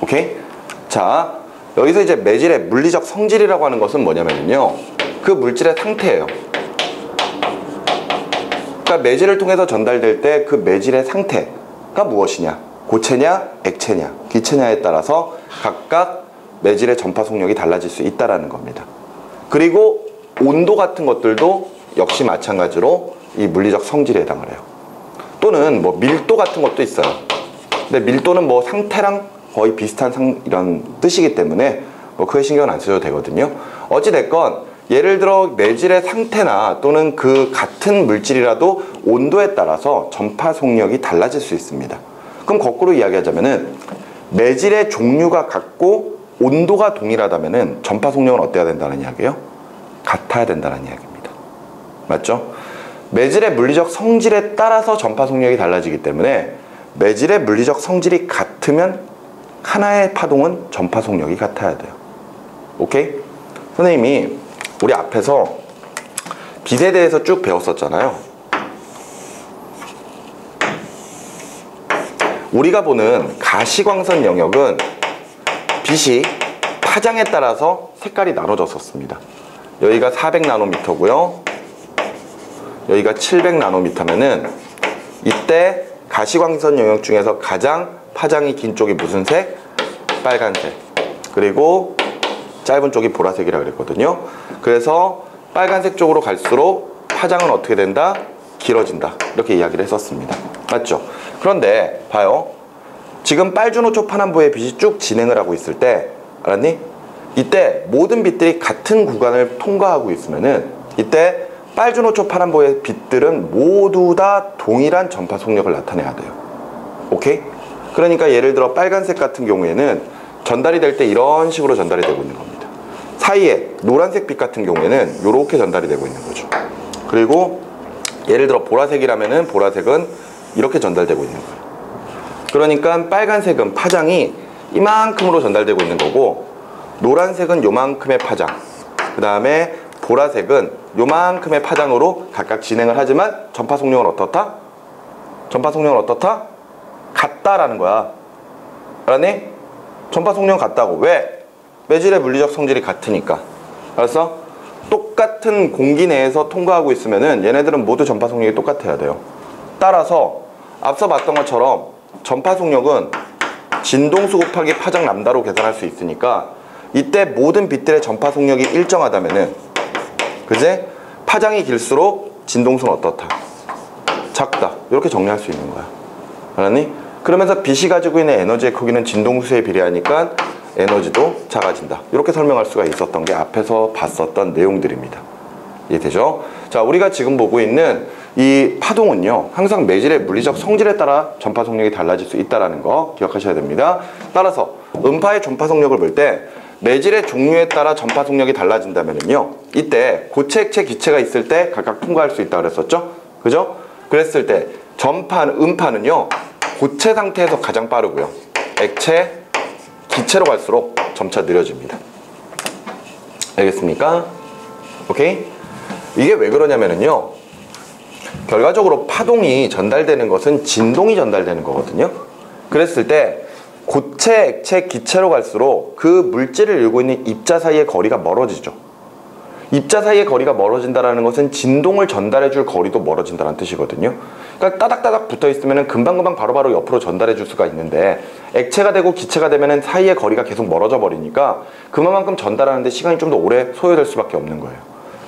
오케이? 자, 여기서 이제 매질의 물리적 성질이라고 하는 것은 뭐냐면요, 그 물질의 상태예요. 그러니까 매질을 통해서 전달될 때 그 매질의 상태가 무엇이냐, 고체냐, 액체냐, 기체냐에 따라서 각각 매질의 전파 속력이 달라질 수 있다는 겁니다. 그리고 온도 같은 것들도 역시 마찬가지로 이 물리적 성질에 해당을 해요. 또는 뭐 밀도 같은 것도 있어요. 근데 밀도는 뭐 상태랑 거의 비슷한 이런 뜻이기 때문에 뭐 크게 신경은 안 써도 되거든요. 어찌됐건 예를 들어 매질의 상태나 또는 그 같은 물질이라도 온도에 따라서 전파 속력이 달라질 수 있습니다. 그럼 거꾸로 이야기하자면은 매질의 종류가 같고 온도가 동일하다면은 전파 속력은 어때야 된다는 이야기예요? 같아야 된다는 이야기입니다. 맞죠? 매질의 물리적 성질에 따라서 전파 속력이 달라지기 때문에 매질의 물리적 성질이 같으면 하나의 파동은 전파 속력이 같아야 돼요. 오케이? 선생님이 우리 앞에서 빛에 대해서 쭉 배웠었잖아요. 우리가 보는 가시광선 영역은 빛이 파장에 따라서 색깔이 나눠졌었습니다. 여기가 400나노미터고요. 여기가 700나노미터면은 이때 가시광선 영역 중에서 가장 파장이 긴 쪽이 무슨 색? 빨간색. 그리고 짧은 쪽이 보라색이라고 그랬거든요. 그래서 빨간색 쪽으로 갈수록 파장은 어떻게 된다? 길어진다. 이렇게 이야기를 했었습니다. 맞죠? 그런데 봐요. 지금 빨주노초 파남보의 빛이 쭉 진행을 하고 있을 때, 알았니? 이때 모든 빛들이 같은 구간을 통과하고 있으면은 이때 빨주노초 파남보의 빛들은 모두 다 동일한 전파 속력을 나타내야 돼요. 오케이? 그러니까 예를 들어 빨간색 같은 경우에는 전달이 될 때 이런 식으로 전달이 되고 있는 겁니다. 사이에 노란색 빛 같은 경우에는 이렇게 전달이 되고 있는 거죠. 그리고 예를 들어 보라색이라면은 보라색은 이렇게 전달되고 있는 거예요. 그러니까 빨간색은 파장이 이만큼으로 전달되고 있는 거고, 노란색은 요만큼의 파장, 그 다음에 보라색은 요만큼의 파장으로 각각 진행을 하지만 전파 속력은 어떻다? 전파 속력은 어떻다? 같다라는 거야. 알았니? 전파 속력은 같다고. 왜? 매질의 물리적 성질이 같으니까. 알았어? 똑같은 공기 내에서 통과하고 있으면은 얘네들은 모두 전파 속력이 똑같아야 돼요. 따라서 앞서 봤던 것처럼 전파 속력은 진동수 곱하기 파장 람다로 계산할 수 있으니까 이때 모든 빛들의 전파 속력이 일정하다면은, 그제? 파장이 길수록 진동수는 어떻다? 작다. 이렇게 정리할 수 있는 거야. 알았니? 그러면서 빛이 가지고 있는 에너지의 크기는 진동수에 비례하니까 에너지도 작아진다. 이렇게 설명할 수가 있었던 게 앞에서 봤었던 내용들입니다. 이해되죠? 자, 우리가 지금 보고 있는 이 파동은요, 항상 매질의 물리적 성질에 따라 전파 속력이 달라질 수 있다는 거 기억하셔야 됩니다. 따라서 음파의 전파 속력을 볼 때 매질의 종류에 따라 전파 속력이 달라진다면요, 이때 고체, 액체, 기체가 있을 때 각각 통과할 수 있다 그랬었죠? 그죠? 그랬을 때 음파는요, 고체 상태에서 가장 빠르고요, 액체, 기체로 갈수록 점차 느려집니다. 알겠습니까? 오케이? 이게 왜 그러냐면요, 결과적으로 파동이 전달되는 것은 진동이 전달되는 거거든요. 그랬을 때 고체, 액체, 기체로 갈수록 그 물질을 이루고 있는 입자 사이의 거리가 멀어지죠. 입자 사이의 거리가 멀어진다는 것은 진동을 전달해 줄 거리도 멀어진다는 뜻이거든요. 그러니까 따닥따닥 붙어 있으면 금방금방 바로바로 옆으로 전달해 줄 수가 있는데, 액체가 되고 기체가 되면 사이의 거리가 계속 멀어져 버리니까 그만큼 전달하는데 시간이 좀 더 오래 소요될 수밖에 없는 거예요.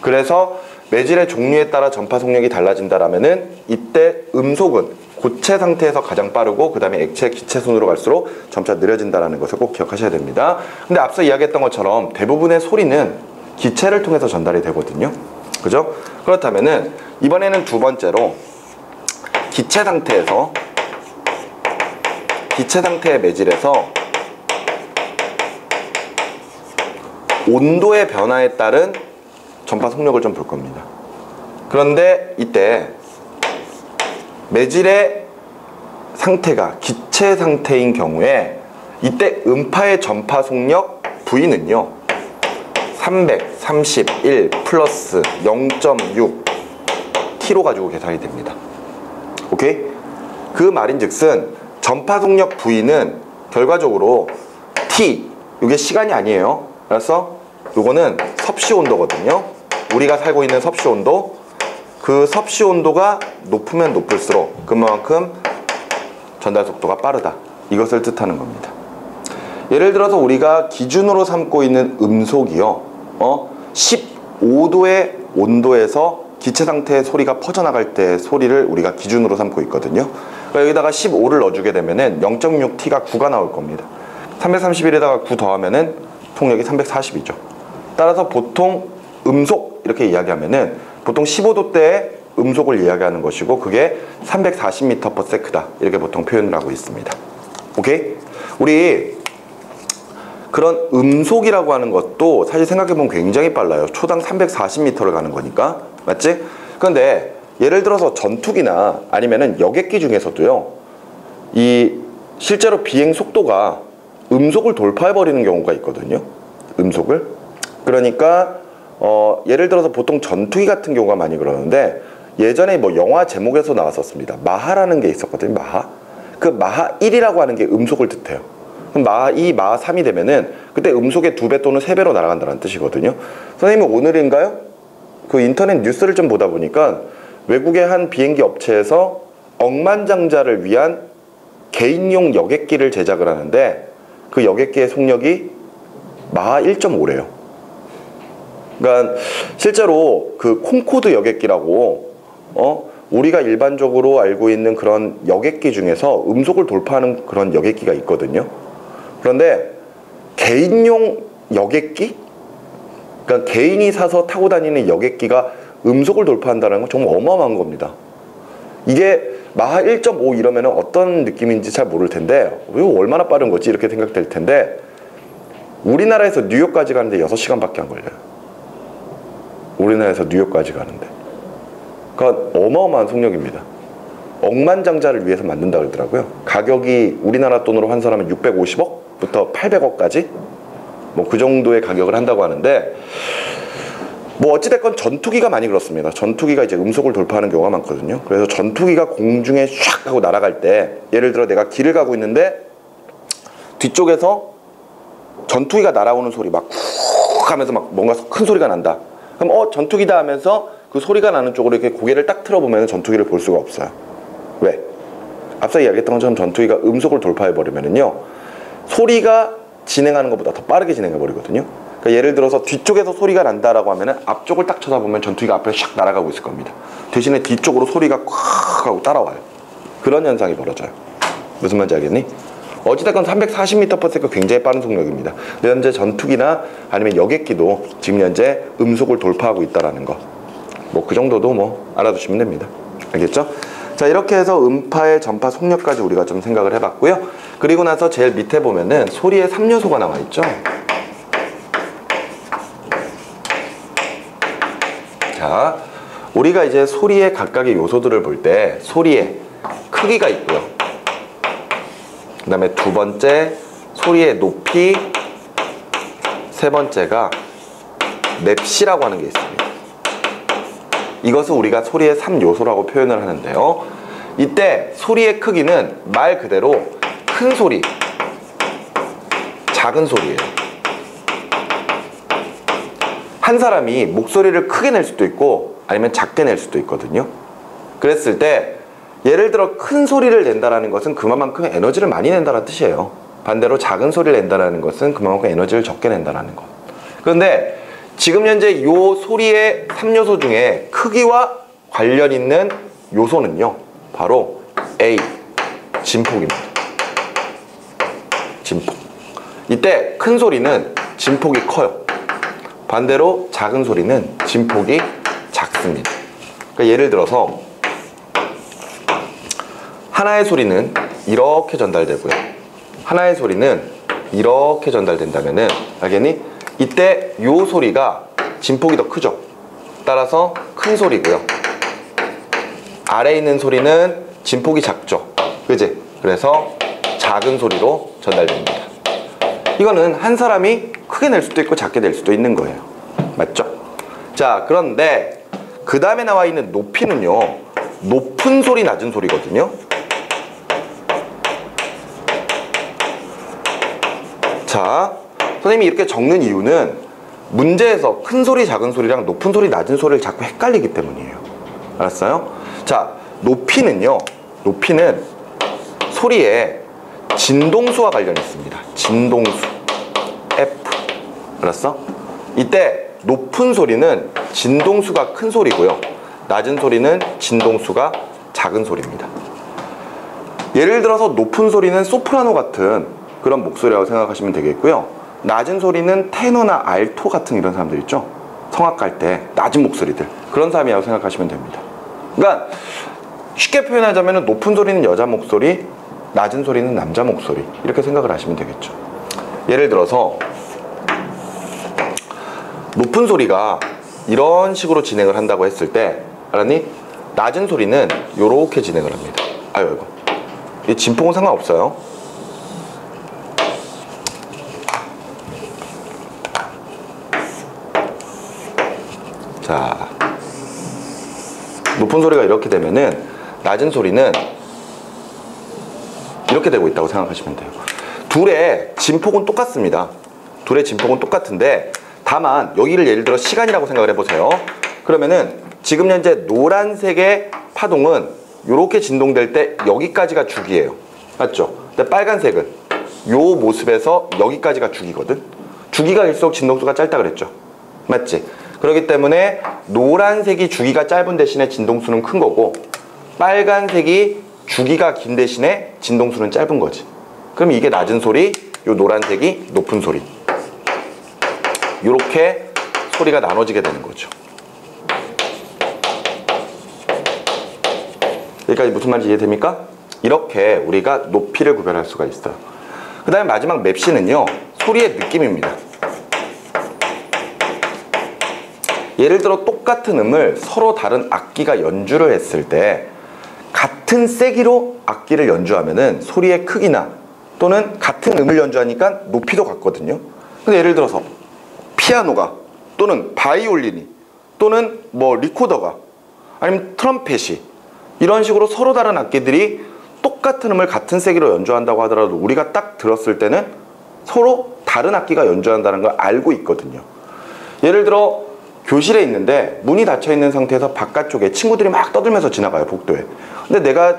그래서 매질의 종류에 따라 전파 속력이 달라진다라면은 이때 음속은 고체 상태에서 가장 빠르고 그 다음에 액체, 기체 순으로 갈수록 점차 느려진다는 것을 꼭 기억하셔야 됩니다. 근데 앞서 이야기했던 것처럼 대부분의 소리는 기체를 통해서 전달이 되거든요. 그죠? 그렇다면은 이번에는 두 번째로 기체 상태의 매질에서 온도의 변화에 따른 전파 속력을 좀 볼 겁니다. 그런데 이때 매질의 상태가 기체 상태인 경우에 이때 음파의 전파 속력 V는요 331 플러스 0.6 T로 가지고 계산이 됩니다. 오케이? 그 말인즉슨 전파 속력 V는 결과적으로 T, 이게 시간이 아니에요. 그래서 요거는 섭씨 온도거든요. 우리가 살고 있는 섭씨 온도, 그 섭씨 온도가 높으면 높을수록 그만큼 전달 속도가 빠르다, 이것을 뜻하는 겁니다. 예를 들어서 우리가 기준으로 삼고 있는 음속이요 15도의 온도에서 기체 상태의 소리가 퍼져나갈 때 소리를 우리가 기준으로 삼고 있거든요. 그러니까 여기다가 15를 넣어주게 되면은 0.6T가 9가 나올 겁니다. 331에다가 9 더하면은 통력이 340이죠. 따라서 보통 음속 이렇게 이야기하면은 보통 15도대의 음속을 이야기하는 것이고, 그게 340m/s다 이렇게 보통 표현을 하고 있습니다. 오케이? 우리 그런 음속이라고 하는 것도 사실 생각해보면 굉장히 빨라요. 초당 340m를 가는 거니까. 맞지? 그런데 예를 들어서 전투기나 아니면은 여객기 중에서도요, 이 실제로 비행 속도가 음속을 돌파해버리는 경우가 있거든요. 음속을. 그러니까 예를 들어서 보통 전투기 같은 경우가 많이 그러는데, 예전에 뭐 영화 제목에서 나왔었습니다. 마하라는 게 있었거든요. 마하. 그 마하 1이라고 하는 게 음속을 뜻해요. 그럼 마하 2, 마하 3이 되면은 그때 음속의 2배 또는 3배로 날아간다는 뜻이거든요. 선생님은 오늘인가요? 그 인터넷 뉴스를 좀 보다 보니까 외국의 한 비행기 업체에서 억만장자를 위한 개인용 여객기를 제작을 하는데, 그 여객기의 속력이 마하 1.5래요. 그러니까 실제로 그 콩코드 여객기라고 우리가 일반적으로 알고 있는 그런 여객기 중에서 음속을 돌파하는 그런 여객기가 있거든요. 그런데 개인용 여객기? 그러니까 개인이 사서 타고 다니는 여객기가 음속을 돌파한다는 건 정말 어마어마한 겁니다. 이게 마하 1.5 이러면 어떤 느낌인지 잘 모를 텐데, 이거 얼마나 빠른 거지? 이렇게 생각될 텐데, 우리나라에서 뉴욕까지 가는데 6시간밖에 안 걸려요. 우리나라에서 뉴욕까지 가는데. 그러니까 어마어마한 속력입니다. 억만장자를 위해서 만든다 그러더라고요. 가격이 우리나라 돈으로 환산하면 650억부터 800억까지 뭐 그 정도의 가격을 한다고 하는데, 뭐 어찌됐건 전투기가 많이 그렇습니다. 전투기가 이제 음속을 돌파하는 경우가 많거든요. 그래서 전투기가 공중에 샥 하고 날아갈 때, 예를 들어 내가 길을 가고 있는데 뒤쪽에서 전투기가 날아오는 소리 막 쿡 하면서 막 뭔가 큰 소리가 난다. 그럼 전투기다 하면서 그 소리가 나는 쪽으로 이렇게 고개를 딱 틀어보면 전투기를 볼 수가 없어요. 왜? 앞서 이야기했던 것처럼 전투기가 음속을 돌파해버리면은요, 소리가 진행하는 것보다 더 빠르게 진행해버리거든요. 그러니까 예를 들어서 뒤쪽에서 소리가 난다라고 하면은 앞쪽을 딱 쳐다보면 전투기가 앞에 샥 날아가고 있을 겁니다. 대신에 뒤쪽으로 소리가 콱 하고 따라와요. 그런 현상이 벌어져요. 무슨 말인지 알겠니? 어찌됐건 340m/s 굉장히 빠른 속력입니다. 현재 전투기나 아니면 여객기도 지금 현재 음속을 돌파하고 있다라는 거, 뭐 그 정도도 뭐 알아두시면 됩니다. 알겠죠? 자, 이렇게 해서 음파의 전파 속력까지 우리가 좀 생각을 해봤고요. 그리고 나서 제일 밑에 보면은 소리의 3요소가 나와 있죠. 자, 우리가 이제 소리의 각각의 요소들을 볼 때 소리의 크기가 있고요. 그 다음에 두 번째 소리의 높이, 세 번째가 맵시라고 하는 게 있습니다. 이것을 우리가 소리의 3요소라고 표현을 하는데요. 이때 소리의 크기는 말 그대로 큰 소리, 작은 소리예요. 한 사람이 목소리를 크게 낼 수도 있고 아니면 작게 낼 수도 있거든요. 그랬을 때 예를 들어 큰 소리를 낸다는 것은 그만큼 에너지를 많이 낸다는 뜻이에요. 반대로 작은 소리를 낸다는 것은 그만큼 에너지를 적게 낸다는 것. 그런데 지금 현재 이 소리의 3요소 중에 크기와 관련 있는 요소는요, 바로 A, 진폭입니다. 진폭. 이때 큰 소리는 진폭이 커요. 반대로 작은 소리는 진폭이 작습니다. 그러니까 예를 들어서 하나의 소리는 이렇게 전달되고요, 하나의 소리는 이렇게 전달된다면은, 알겠니? 이때 요 소리가 진폭이 더 크죠. 따라서 큰 소리고요, 아래에 있는 소리는 진폭이 작죠. 그지? 그래서 작은 소리로 전달됩니다. 이거는 한 사람이 크게 낼 수도 있고 작게 낼 수도 있는 거예요. 맞죠? 자, 그런데 그 다음에 나와 있는 높이는요, 높은 소리, 낮은 소리거든요. 자, 선생님이 이렇게 적는 이유는 문제에서 큰 소리, 작은 소리랑 높은 소리, 낮은 소리를 자꾸 헷갈리기 때문이에요. 알았어요? 자, 높이는요, 높이는 소리에 진동수와 관련이 있습니다. 진동수 F. 알았어? 이때 높은 소리는 진동수가 큰 소리고요, 낮은 소리는 진동수가 작은 소리입니다. 예를 들어서 높은 소리는 소프라노 같은 그런 목소리라고 생각하시면 되겠고요, 낮은 소리는 테너나 알토 같은 이런 사람들 있죠. 성악할 때 낮은 목소리들, 그런 사람이라고 생각하시면 됩니다. 그러니까 쉽게 표현하자면 높은 소리는 여자 목소리, 낮은 소리는 남자 목소리, 이렇게 생각을 하시면 되겠죠. 예를 들어서 높은 소리가 이런 식으로 진행을 한다고 했을 때, 알았니? 낮은 소리는 이렇게 진행을 합니다. 아이고, 이 진폭은 상관없어요. 자, 높은 소리가 이렇게 되면은 낮은 소리는 이렇게 되고 있다고 생각하시면 돼요. 둘의 진폭은 똑같습니다. 둘의 진폭은 똑같은데, 다만 여기를 예를 들어 시간이라고 생각을 해보세요. 그러면은 지금 현재 노란색의 파동은 이렇게 진동될 때 여기까지가 주기예요. 맞죠? 근데 빨간색은 요 모습에서 여기까지가 주기거든. 주기가 길수록 진동수가 짧다 그랬죠. 맞지? 그렇기 때문에 노란색이 주기가 짧은 대신에 진동수는 큰 거고, 빨간색이 주기가 긴 대신에 진동수는 짧은 거지. 그럼 이게 낮은 소리, 요 노란색이 높은 소리, 이렇게 소리가 나눠지게 되는 거죠. 여기까지 무슨 말인지 이해됩니까? 이렇게 우리가 높이를 구별할 수가 있어요. 그 다음에 마지막 맵시는요, 소리의 느낌입니다. 예를 들어 똑같은 음을 서로 다른 악기가 연주를 했을 때 같은 세기로 악기를 연주하면은 소리의 크기나 또는 같은 음을 연주하니까 높이도 같거든요. 근데 예를 들어서 피아노가 또는 바이올린이 또는 뭐 리코더가 아니면 트럼펫이 이런 식으로 서로 다른 악기들이 똑같은 음을 같은 세기로 연주한다고 하더라도 우리가 딱 들었을 때는 서로 다른 악기가 연주한다는 걸 알고 있거든요. 예를 들어 교실에 있는데 문이 닫혀 있는 상태에서 바깥쪽에 친구들이 막 떠들면서 지나가요, 복도에. 근데 내가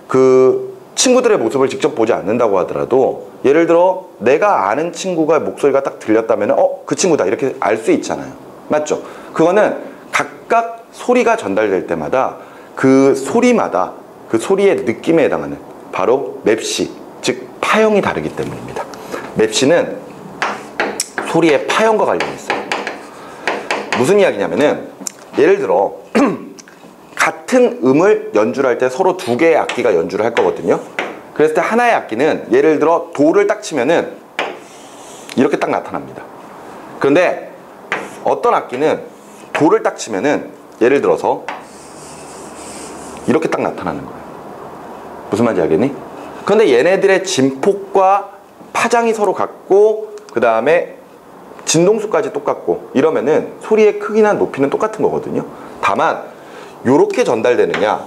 그 친구들의 모습을 직접 보지 않는다고 하더라도 예를 들어 내가 아는 친구가 목소리가 딱 들렸다면 그 친구다 이렇게 알 수 있잖아요. 맞죠? 그거는 각각 소리가 전달될 때마다 그 소리마다 그 소리의 느낌에 해당하는 바로 맵시, 즉 파형이 다르기 때문입니다. 맵시는 소리의 파형과 관련이 있어요. 무슨 이야기냐면은 예를 들어 같은 음을 연주를 할 때 서로 두 개의 악기가 연주를 할 거거든요. 그랬을 때 하나의 악기는 예를 들어 도를 딱 치면은 이렇게 딱 나타납니다. 그런데 어떤 악기는 도를 딱 치면은 예를 들어서 이렇게 딱 나타나는 거예요. 무슨 말인지 알겠니? 그런데 얘네들의 진폭과 파장이 서로 같고 그 다음에 진동수까지 똑같고 이러면은 소리의 크기나 높이는 똑같은 거거든요. 다만 요렇게 전달되느냐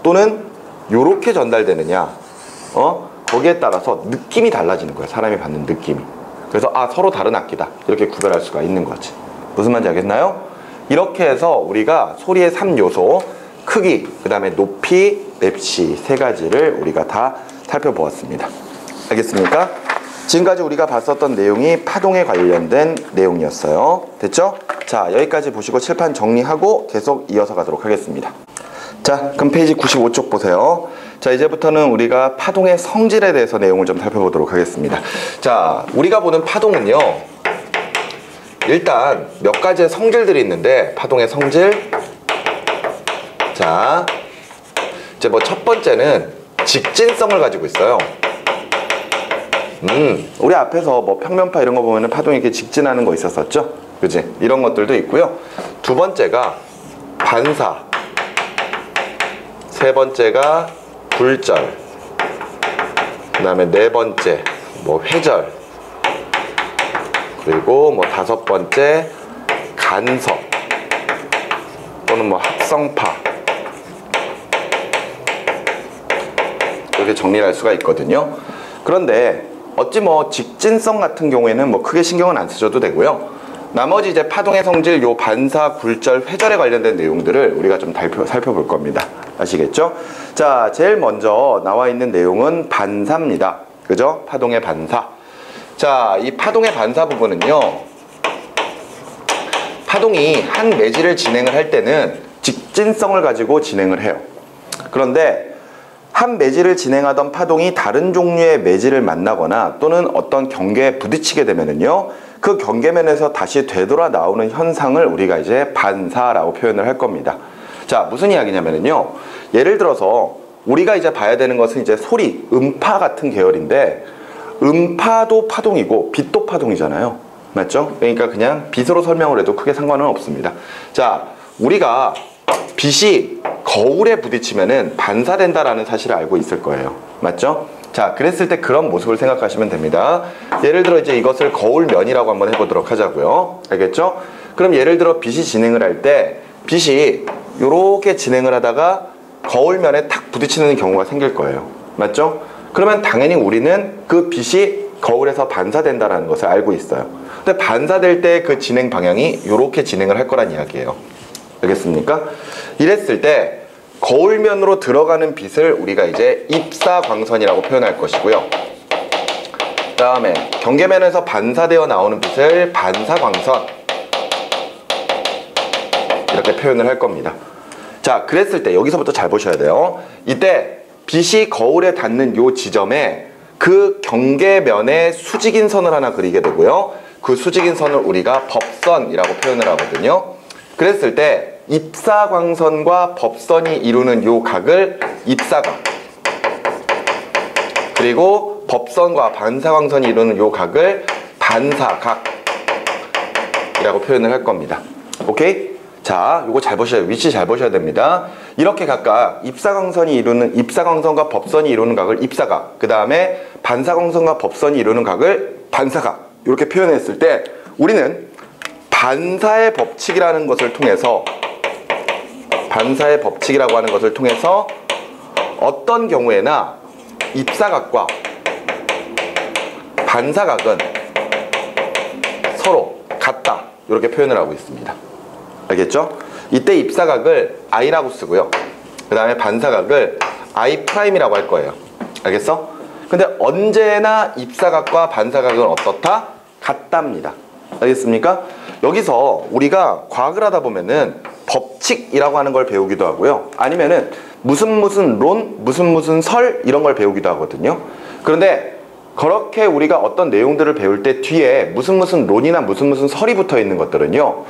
또는 요렇게 전달되느냐 거기에 따라서 느낌이 달라지는 거예요. 사람이 받는 느낌이. 그래서 아, 서로 다른 악기다, 이렇게 구별할 수가 있는 거지. 무슨 말인지 알겠나요? 이렇게 해서 우리가 소리의 3요소, 크기, 그 다음에 높이, 맵시, 세 가지를 우리가 다 살펴보았습니다. 알겠습니까? 지금까지 우리가 봤었던 내용이 파동에 관련된 내용이었어요. 됐죠? 자, 여기까지 보시고 칠판 정리하고 계속 이어서 가도록 하겠습니다. 자, 그럼 페이지 95쪽 보세요. 자, 이제부터는 우리가 파동의 성질에 대해서 내용을 좀 살펴보도록 하겠습니다. 자, 우리가 보는 파동은요, 일단 몇 가지의 성질들이 있는데, 파동의 성질, 자, 이제 뭐 첫 번째는 직진성을 가지고 있어요. 우리 앞에서 뭐 평면파 이런 거 보면은 파동이 이렇게 직진하는 거 있었었죠? 그지? 이런 것들도 있고요. 두 번째가 반사, 세 번째가 굴절, 그 다음에 네 번째 뭐 회절, 그리고 뭐 다섯 번째 간섭 또는 뭐 합성파, 이렇게 정리를 할 수가 있거든요. 그런데 어찌 뭐 직진성 같은 경우에는 뭐 크게 신경은 안 쓰셔도 되고요. 나머지 이제 파동의 성질, 요 반사, 굴절, 회절에 관련된 내용들을 우리가 좀 살펴볼 겁니다. 아시겠죠? 자, 제일 먼저 나와 있는 내용은 반사입니다. 그죠? 파동의 반사. 자, 이 파동의 반사 부분은요, 파동이 한 매질을 진행을 할 때는 직진성을 가지고 진행을 해요. 그런데 한 매질을 진행하던 파동이 다른 종류의 매질을 만나거나 또는 어떤 경계에 부딪히게 되면은요, 그 경계면에서 다시 되돌아 나오는 현상을 우리가 이제 반사라고 표현을 할 겁니다. 자, 무슨 이야기냐면은요, 예를 들어서 우리가 이제 봐야 되는 것은 이제 소리, 음파 같은 계열인데, 음파도 파동이고 빛도 파동이잖아요. 맞죠? 그러니까 그냥 빛으로 설명을 해도 크게 상관은 없습니다. 자, 우리가 빛이 거울에 부딪히면은 반사된다라는 사실을 알고 있을 거예요. 맞죠? 자, 그랬을 때 그런 모습을 생각하시면 됩니다. 예를 들어 이제 이것을 거울면이라고 한번 해보도록 하자고요. 알겠죠? 그럼 예를 들어 빛이 진행을 할 때 빛이 요렇게 진행을 하다가 거울면에 탁 부딪히는 경우가 생길 거예요. 맞죠? 그러면 당연히 우리는 그 빛이 거울에서 반사된다라는 것을 알고 있어요. 근데 반사될 때 그 진행 방향이 요렇게 진행을 할 거란 이야기예요. 알겠습니까? 이랬을 때 거울면으로 들어가는 빛을 우리가 이제 입사광선이라고 표현할 것이고요. 그 다음에 경계면에서 반사되어 나오는 빛을 반사광선, 이렇게 표현을 할 겁니다. 자, 그랬을 때 여기서부터 잘 보셔야 돼요. 이때 빛이 거울에 닿는 요 지점에 그 경계면에 수직인 선을 하나 그리게 되고요. 그 수직인 선을 우리가 법선이라고 표현을 하거든요. 그랬을 때 입사광선과 법선이 이루는 요 각을 입사각, 그리고 법선과 반사광선이 이루는 요 각을 반사각이라고 표현을 할 겁니다. 오케이? 자, 요거 잘 보셔야, 위치 잘 보셔야 됩니다. 이렇게 각각 입사광선과 법선이 이루는 각을 입사각, 그 다음에 반사광선과 법선이 이루는 각을 반사각, 이렇게 표현했을 때 우리는 반사의 법칙이라는 것을 통해서, 반사의 법칙이라고 하는 것을 통해서 어떤 경우에나 입사각과 반사각은 서로 같다, 이렇게 표현을 하고 있습니다. 알겠죠? 이때 입사각을 I라고 쓰고요. 그 다음에 반사각을 I'이라고 할 거예요. 알겠어? 근데 언제나 입사각과 반사각은 어떻다? 같답니다. 알겠습니까? 여기서 우리가 과학을 하다 보면은 법칙이라고 하는 걸 배우기도 하고요. 아니면은 무슨 론, 무슨 설, 이런 걸 배우기도 하거든요. 그런데 그렇게 우리가 어떤 내용들을 배울 때 뒤에 무슨 론이나 무슨 설이 붙어 있는 것들은요,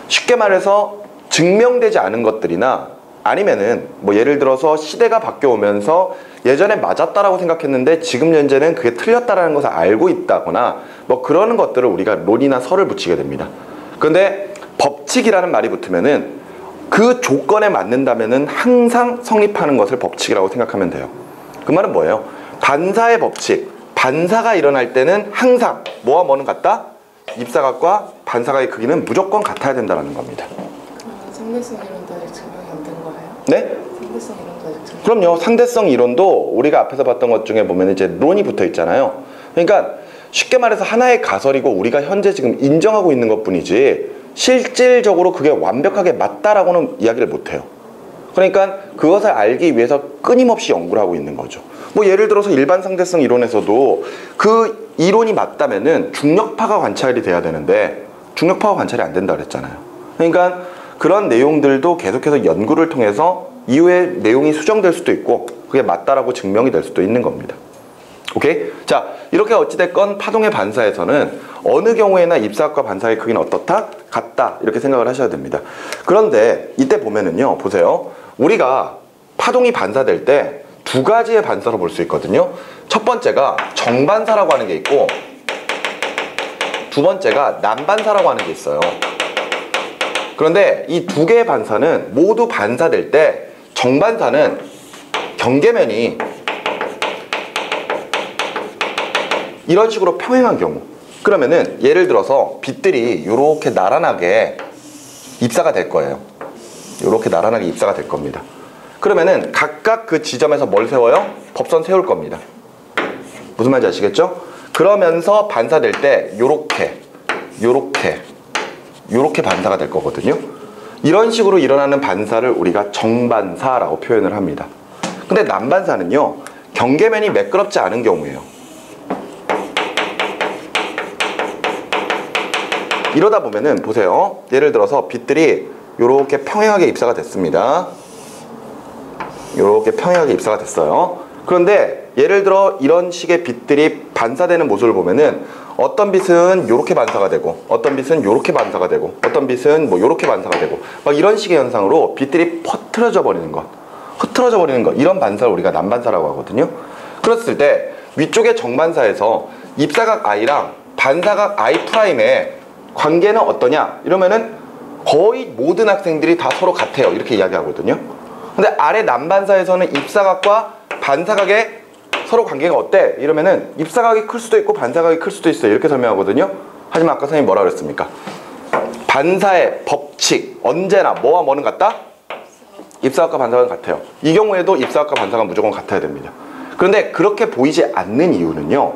쉽게 말해서 증명되지 않은 것들이나 아니면은 뭐 예를 들어서 시대가 바뀌어오면서 예전에 맞았다라고 생각했는데 지금 현재는 그게 틀렸다라는 것을 알고 있다거나 뭐 그러는 것들을 우리가 론이나 설을 붙이게 됩니다. 근데 법칙이라는 말이 붙으면은 그 조건에 맞는다면은 항상 성립하는 것을 법칙이라고 생각하면 돼요. 그 말은 뭐예요? 반사의 법칙, 반사가 일어날 때는 항상 뭐와 뭐는 같다? 입사각과 반사각의 크기는 무조건 같아야 된다는 겁니다. 상대성 이론 이론도 아직 증명이 안 된 거예요? 네? 상대성 이론도 아직 증명. 그럼요. 상대성 이론도 우리가 앞에서 봤던 것 중에 보면 이제 론이 붙어 있잖아요. 그러니까 쉽게 말해서 하나의 가설이고 우리가 현재 지금 인정하고 있는 것 뿐이지 실질적으로 그게 완벽하게 맞다라고는 이야기를 못해요. 그러니까 그것을 알기 위해서 끊임없이 연구를 하고 있는 거죠. 뭐 예를 들어서 일반 상대성 이론에서도 그 이론이 맞다면은 중력파가 관찰이 돼야 되는데 중력파가 관찰이 안 된다 그랬잖아요. 그러니까 그런 내용들도 계속해서 연구를 통해서 이후에 내용이 수정될 수도 있고 그게 맞다라고 증명이 될 수도 있는 겁니다. 오케이? 자, 이렇게 어찌됐건 파동의 반사에서는 어느 경우에나 입사각과 반사의 크기는 어떻다? 같다. 이렇게 생각을 하셔야 됩니다. 그런데 이때 보면은요, 보세요. 우리가 파동이 반사될 때 두 가지의 반사로 볼 수 있거든요. 첫 번째가 정반사라고 하는 게 있고 두 번째가 난반사라고 하는 게 있어요. 그런데 이 두 개의 반사는 모두 반사될 때 정반사는 경계면이 이런 식으로 평행한 경우, 그러면은 예를 들어서 빛들이 이렇게 나란하게 입사가 될 거예요. 이렇게 나란하게 입사가 될 겁니다. 그러면은 각각 그 지점에서 뭘 세워요? 법선 세울 겁니다. 무슨 말인지 아시겠죠? 그러면서 반사될 때 요렇게 반사가 될 거거든요. 이런 식으로 일어나는 반사를 우리가 정반사라고 표현을 합니다. 근데 난반사는요, 경계면이 매끄럽지 않은 경우예요. 이러다 보면은 보세요. 예를 들어서 빛들이 요렇게 평행하게 입사가 됐습니다. 요렇게 평행하게 입사가 됐어요. 그런데 예를 들어 이런 식의 빛들이 반사되는 모습을 보면은 어떤 빛은 요렇게 반사가 되고 어떤 빛은 요렇게 반사가 되고 어떤 빛은 뭐 요렇게 반사가 되고 막 이런 식의 현상으로 빛들이 퍼트려져 버리는 것, 흐트러져 버리는 것, 이런 반사를 우리가 난반사라고 하거든요. 그랬을 때 위쪽의 정반사에서 입사각 I랑 반사각 I''의 관계는 어떠냐? 이러면은 거의 모든 학생들이 다 서로 같아요. 이렇게 이야기하거든요. 근데 아래 난반사에서는 입사각과 반사각의 서로 관계가 어때? 이러면은 입사각이 클 수도 있고 반사각이 클 수도 있어요. 이렇게 설명하거든요. 하지만 아까 선생님이 뭐라 그랬습니까? 반사의 법칙, 언제나 뭐와 뭐는 같다? 입사각과 반사각은 같아요. 이 경우에도 입사각과 반사각은 무조건 같아야 됩니다. 그런데 그렇게 보이지 않는 이유는요,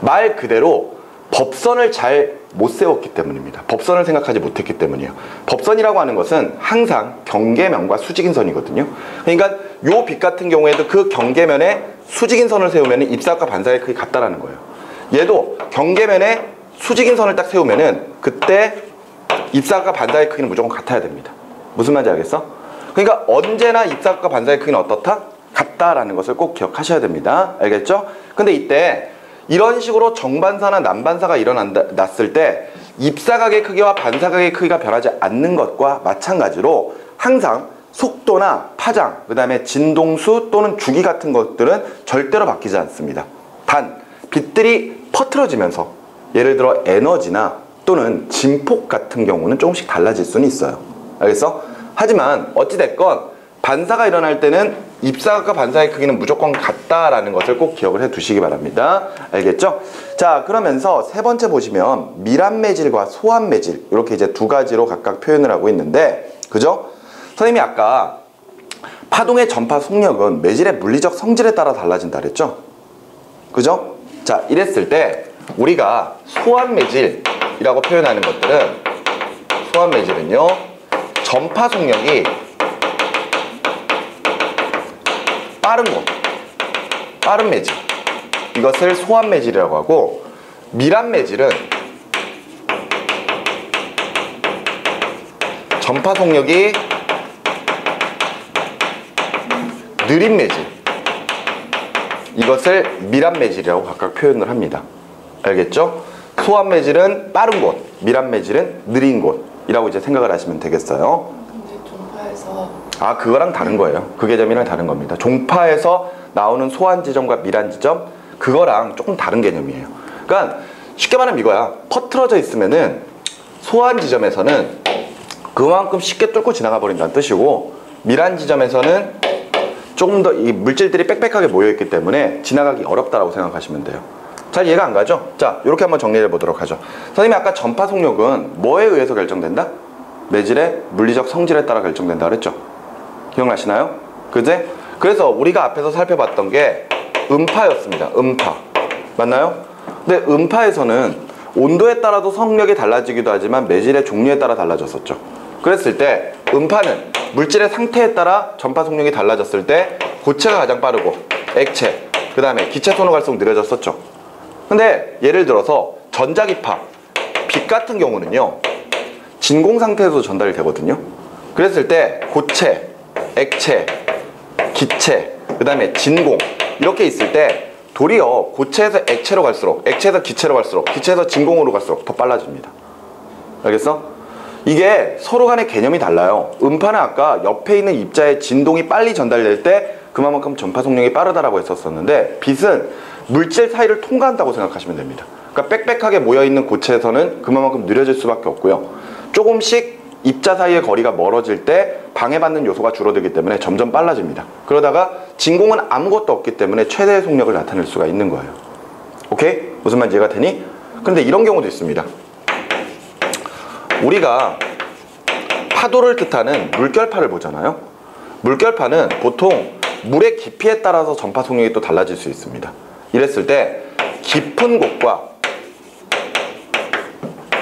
말 그대로 법선을 잘 못 세웠기 때문입니다. 법선을 생각하지 못했기 때문이에요. 법선이라고 하는 것은 항상 경계면과 수직인 선이거든요. 그러니까 요 빛 같은 경우에도 그 경계면에 수직인 선을 세우면 입사각과 반사각의 크기 같다라는 거예요. 얘도 경계면에 수직인 선을 딱 세우면은 그때 입사각과 반사각의 크기는 무조건 같아야 됩니다. 무슨 말인지 알겠어? 그러니까 언제나 입사각과 반사각의 크기는 어떻다? 같다라는 것을 꼭 기억하셔야 됩니다. 알겠죠? 근데 이때 이런 식으로 정반사나 난반사가 일어났을 때 입사각의 크기와 반사각의 크기가 변하지 않는 것과 마찬가지로 항상 속도나 파장, 그 다음에 진동수 또는 주기 같은 것들은 절대로 바뀌지 않습니다. 단 빛들이 퍼트려지면서 예를 들어 에너지나 또는 진폭 같은 경우는 조금씩 달라질 수는 있어요. 알겠어? 하지만 어찌됐건 반사가 일어날 때는 입사각과 반사의 크기는 무조건 같다라는 것을 꼭 기억을 해 두시기 바랍니다. 알겠죠? 자, 그러면서 세 번째 보시면 밀합매질과 소합매질, 이렇게 이제 두 가지로 각각 표현을 하고 있는데, 그죠? 선생님이 아까 파동의 전파 속력은 매질의 물리적 성질에 따라 달라진다 그랬죠? 그죠? 자, 이랬을 때 우리가 소합매질이라고 표현하는 것들은, 소합매질은요, 전파 속력이 빠른 매질, 이것을 소합매질이라고 하고, 밀합매질은 전파 속력이 느린 매질, 이것을 밀합매질이라고 각각 표현을 합니다. 알겠죠? 소합매질은 빠른 곳, 밀합매질은 느린 곳이라고 이제 생각을 하시면 되겠어요. 근데 종파에서 그거랑 다른 거예요. 그 개념이랑 다른 겁니다. 종파에서 나오는 소한 지점과 밀한 지점, 그거랑 조금 다른 개념이에요. 그러니까 쉽게 말하면 이거야. 퍼트러져 있으면은 소한 지점에서는 그만큼 쉽게 뚫고 지나가 버린다는 뜻이고, 밀한 지점에서는 조금 더 이 물질들이 빽빽하게 모여있기 때문에 지나가기 어렵다라고 생각하시면 돼요. 잘 이해가 안 가죠? 자, 이렇게 한번 정리해 보도록 하죠. 선생님이 아까 전파 속력은 뭐에 의해서 결정된다? 매질의 물리적 성질에 따라 결정된다 그랬죠. 기억나시나요? 그제? 그래서 우리가 앞에서 살펴봤던 게 음파였습니다. 음파. 맞나요? 근데 음파에서는 온도에 따라도 성력이 달라지기도 하지만 매질의 종류에 따라 달라졌었죠. 그랬을 때 음파는 물질의 상태에 따라 전파 속력이 달라졌을 때 고체가 가장 빠르고 액체, 그 다음에 기체 선호 갈수록 느려졌었죠. 근데 예를 들어서 전자기파, 빛 같은 경우는요 진공 상태에서 전달이 되거든요. 그랬을 때 고체, 액체, 기체, 그 다음에 진공 이렇게 있을 때 도리어 고체에서 액체로 갈수록, 액체에서 기체로 갈수록, 기체에서 진공으로 갈수록 더 빨라집니다. 알겠어? 이게 서로 간의 개념이 달라요. 음파는 아까 옆에 있는 입자의 진동이 빨리 전달될 때 그만큼 전파 속력이 빠르다라고 했었는데 빛은 물질 사이를 통과한다고 생각하시면 됩니다. 그러니까 빽빽하게 모여있는 고체에서는 그만큼 느려질 수밖에 없고요. 조금씩 입자 사이의 거리가 멀어질 때 방해받는 요소가 줄어들기 때문에 점점 빨라집니다. 그러다가 진공은 아무것도 없기 때문에 최대의 속력을 나타낼 수가 있는 거예요. 오케이? 무슨 말인지 이해가 되니? 그런데 이런 경우도 있습니다. 우리가 파도를 뜻하는 물결파를 보잖아요. 물결파는 보통 물의 깊이에 따라서 전파 속력이 또 달라질 수 있습니다. 이랬을 때 깊은 곳과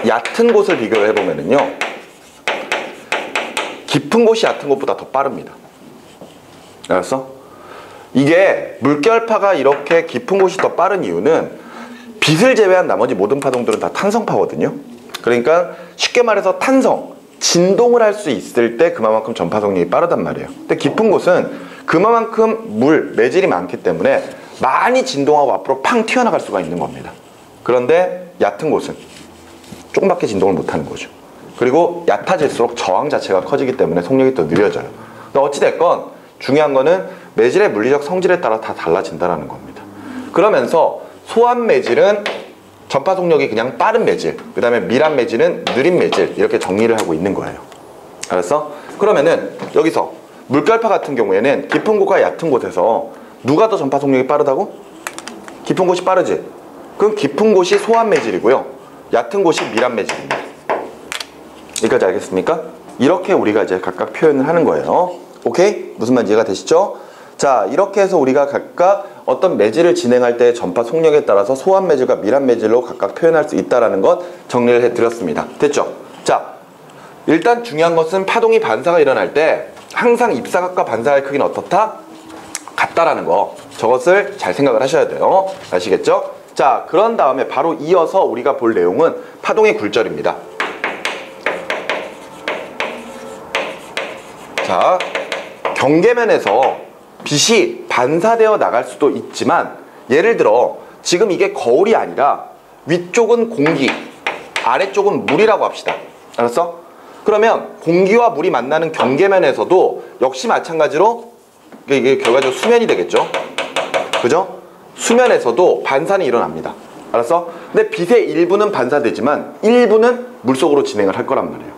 얕은 곳을 비교를 해보면요 깊은 곳이 얕은 곳보다 더 빠릅니다. 알았어? 이게 물결파가 이렇게 깊은 곳이 더 빠른 이유는 빛을 제외한 나머지 모든 파동들은 다 탄성파거든요. 그러니까 쉽게 말해서 탄성, 진동을 할 수 있을 때 그만큼 전파 속력이 빠르단 말이에요. 근데 깊은 곳은 그만큼 매질이 많기 때문에 많이 진동하고 앞으로 팡 튀어나갈 수가 있는 겁니다. 그런데 얕은 곳은 조금밖에 진동을 못하는 거죠. 그리고 얕아질수록 저항 자체가 커지기 때문에 속력이 더 느려져요. 근데 어찌됐건 중요한 거는 매질의 물리적 성질에 따라 다 달라진다는 겁니다. 그러면서 소환 매질은 전파 속력이 그냥 빠른 매질, 그 다음에 밀한 매질은 느린 매질 이렇게 정리를 하고 있는 거예요. 알았어? 그러면은 여기서 물결파 같은 경우에는 깊은 곳과 얕은 곳에서 누가 더 전파 속력이 빠르다고? 깊은 곳이 빠르지? 그럼 깊은 곳이 소환 매질이고요 얕은 곳이 밀한 매질입니다. 여기까지 알겠습니까? 이렇게 우리가 이제 각각 표현을 하는 거예요. 오케이? 무슨 말인지 이해가 되시죠? 자, 이렇게 해서 우리가 각각 어떤 매질을 진행할 때의 전파 속력에 따라서 소환 매질과 밀한 매질로 각각 표현할 수 있다는 것 정리를 해드렸습니다. 됐죠? 자, 일단 중요한 것은 파동이 반사가 일어날 때 항상 입사각과 반사각의 크기는 어떻다? 같다라는 거. 저것을 잘 생각을 하셔야 돼요. 아시겠죠? 자, 그런 다음에 바로 이어서 우리가 볼 내용은 파동의 굴절입니다. 자, 경계면에서 빛이 반사되어 나갈 수도 있지만 예를 들어 지금 이게 거울이 아니라 위쪽은 공기, 아래쪽은 물이라고 합시다. 알았어? 그러면 공기와 물이 만나는 경계면에서도 역시 마찬가지로 이게 결과적으로 수면이 되겠죠. 그죠? 수면에서도 반사는 일어납니다. 알았어? 근데 빛의 일부는 반사되지만 일부는 물속으로 진행을 할 거란 말이에요.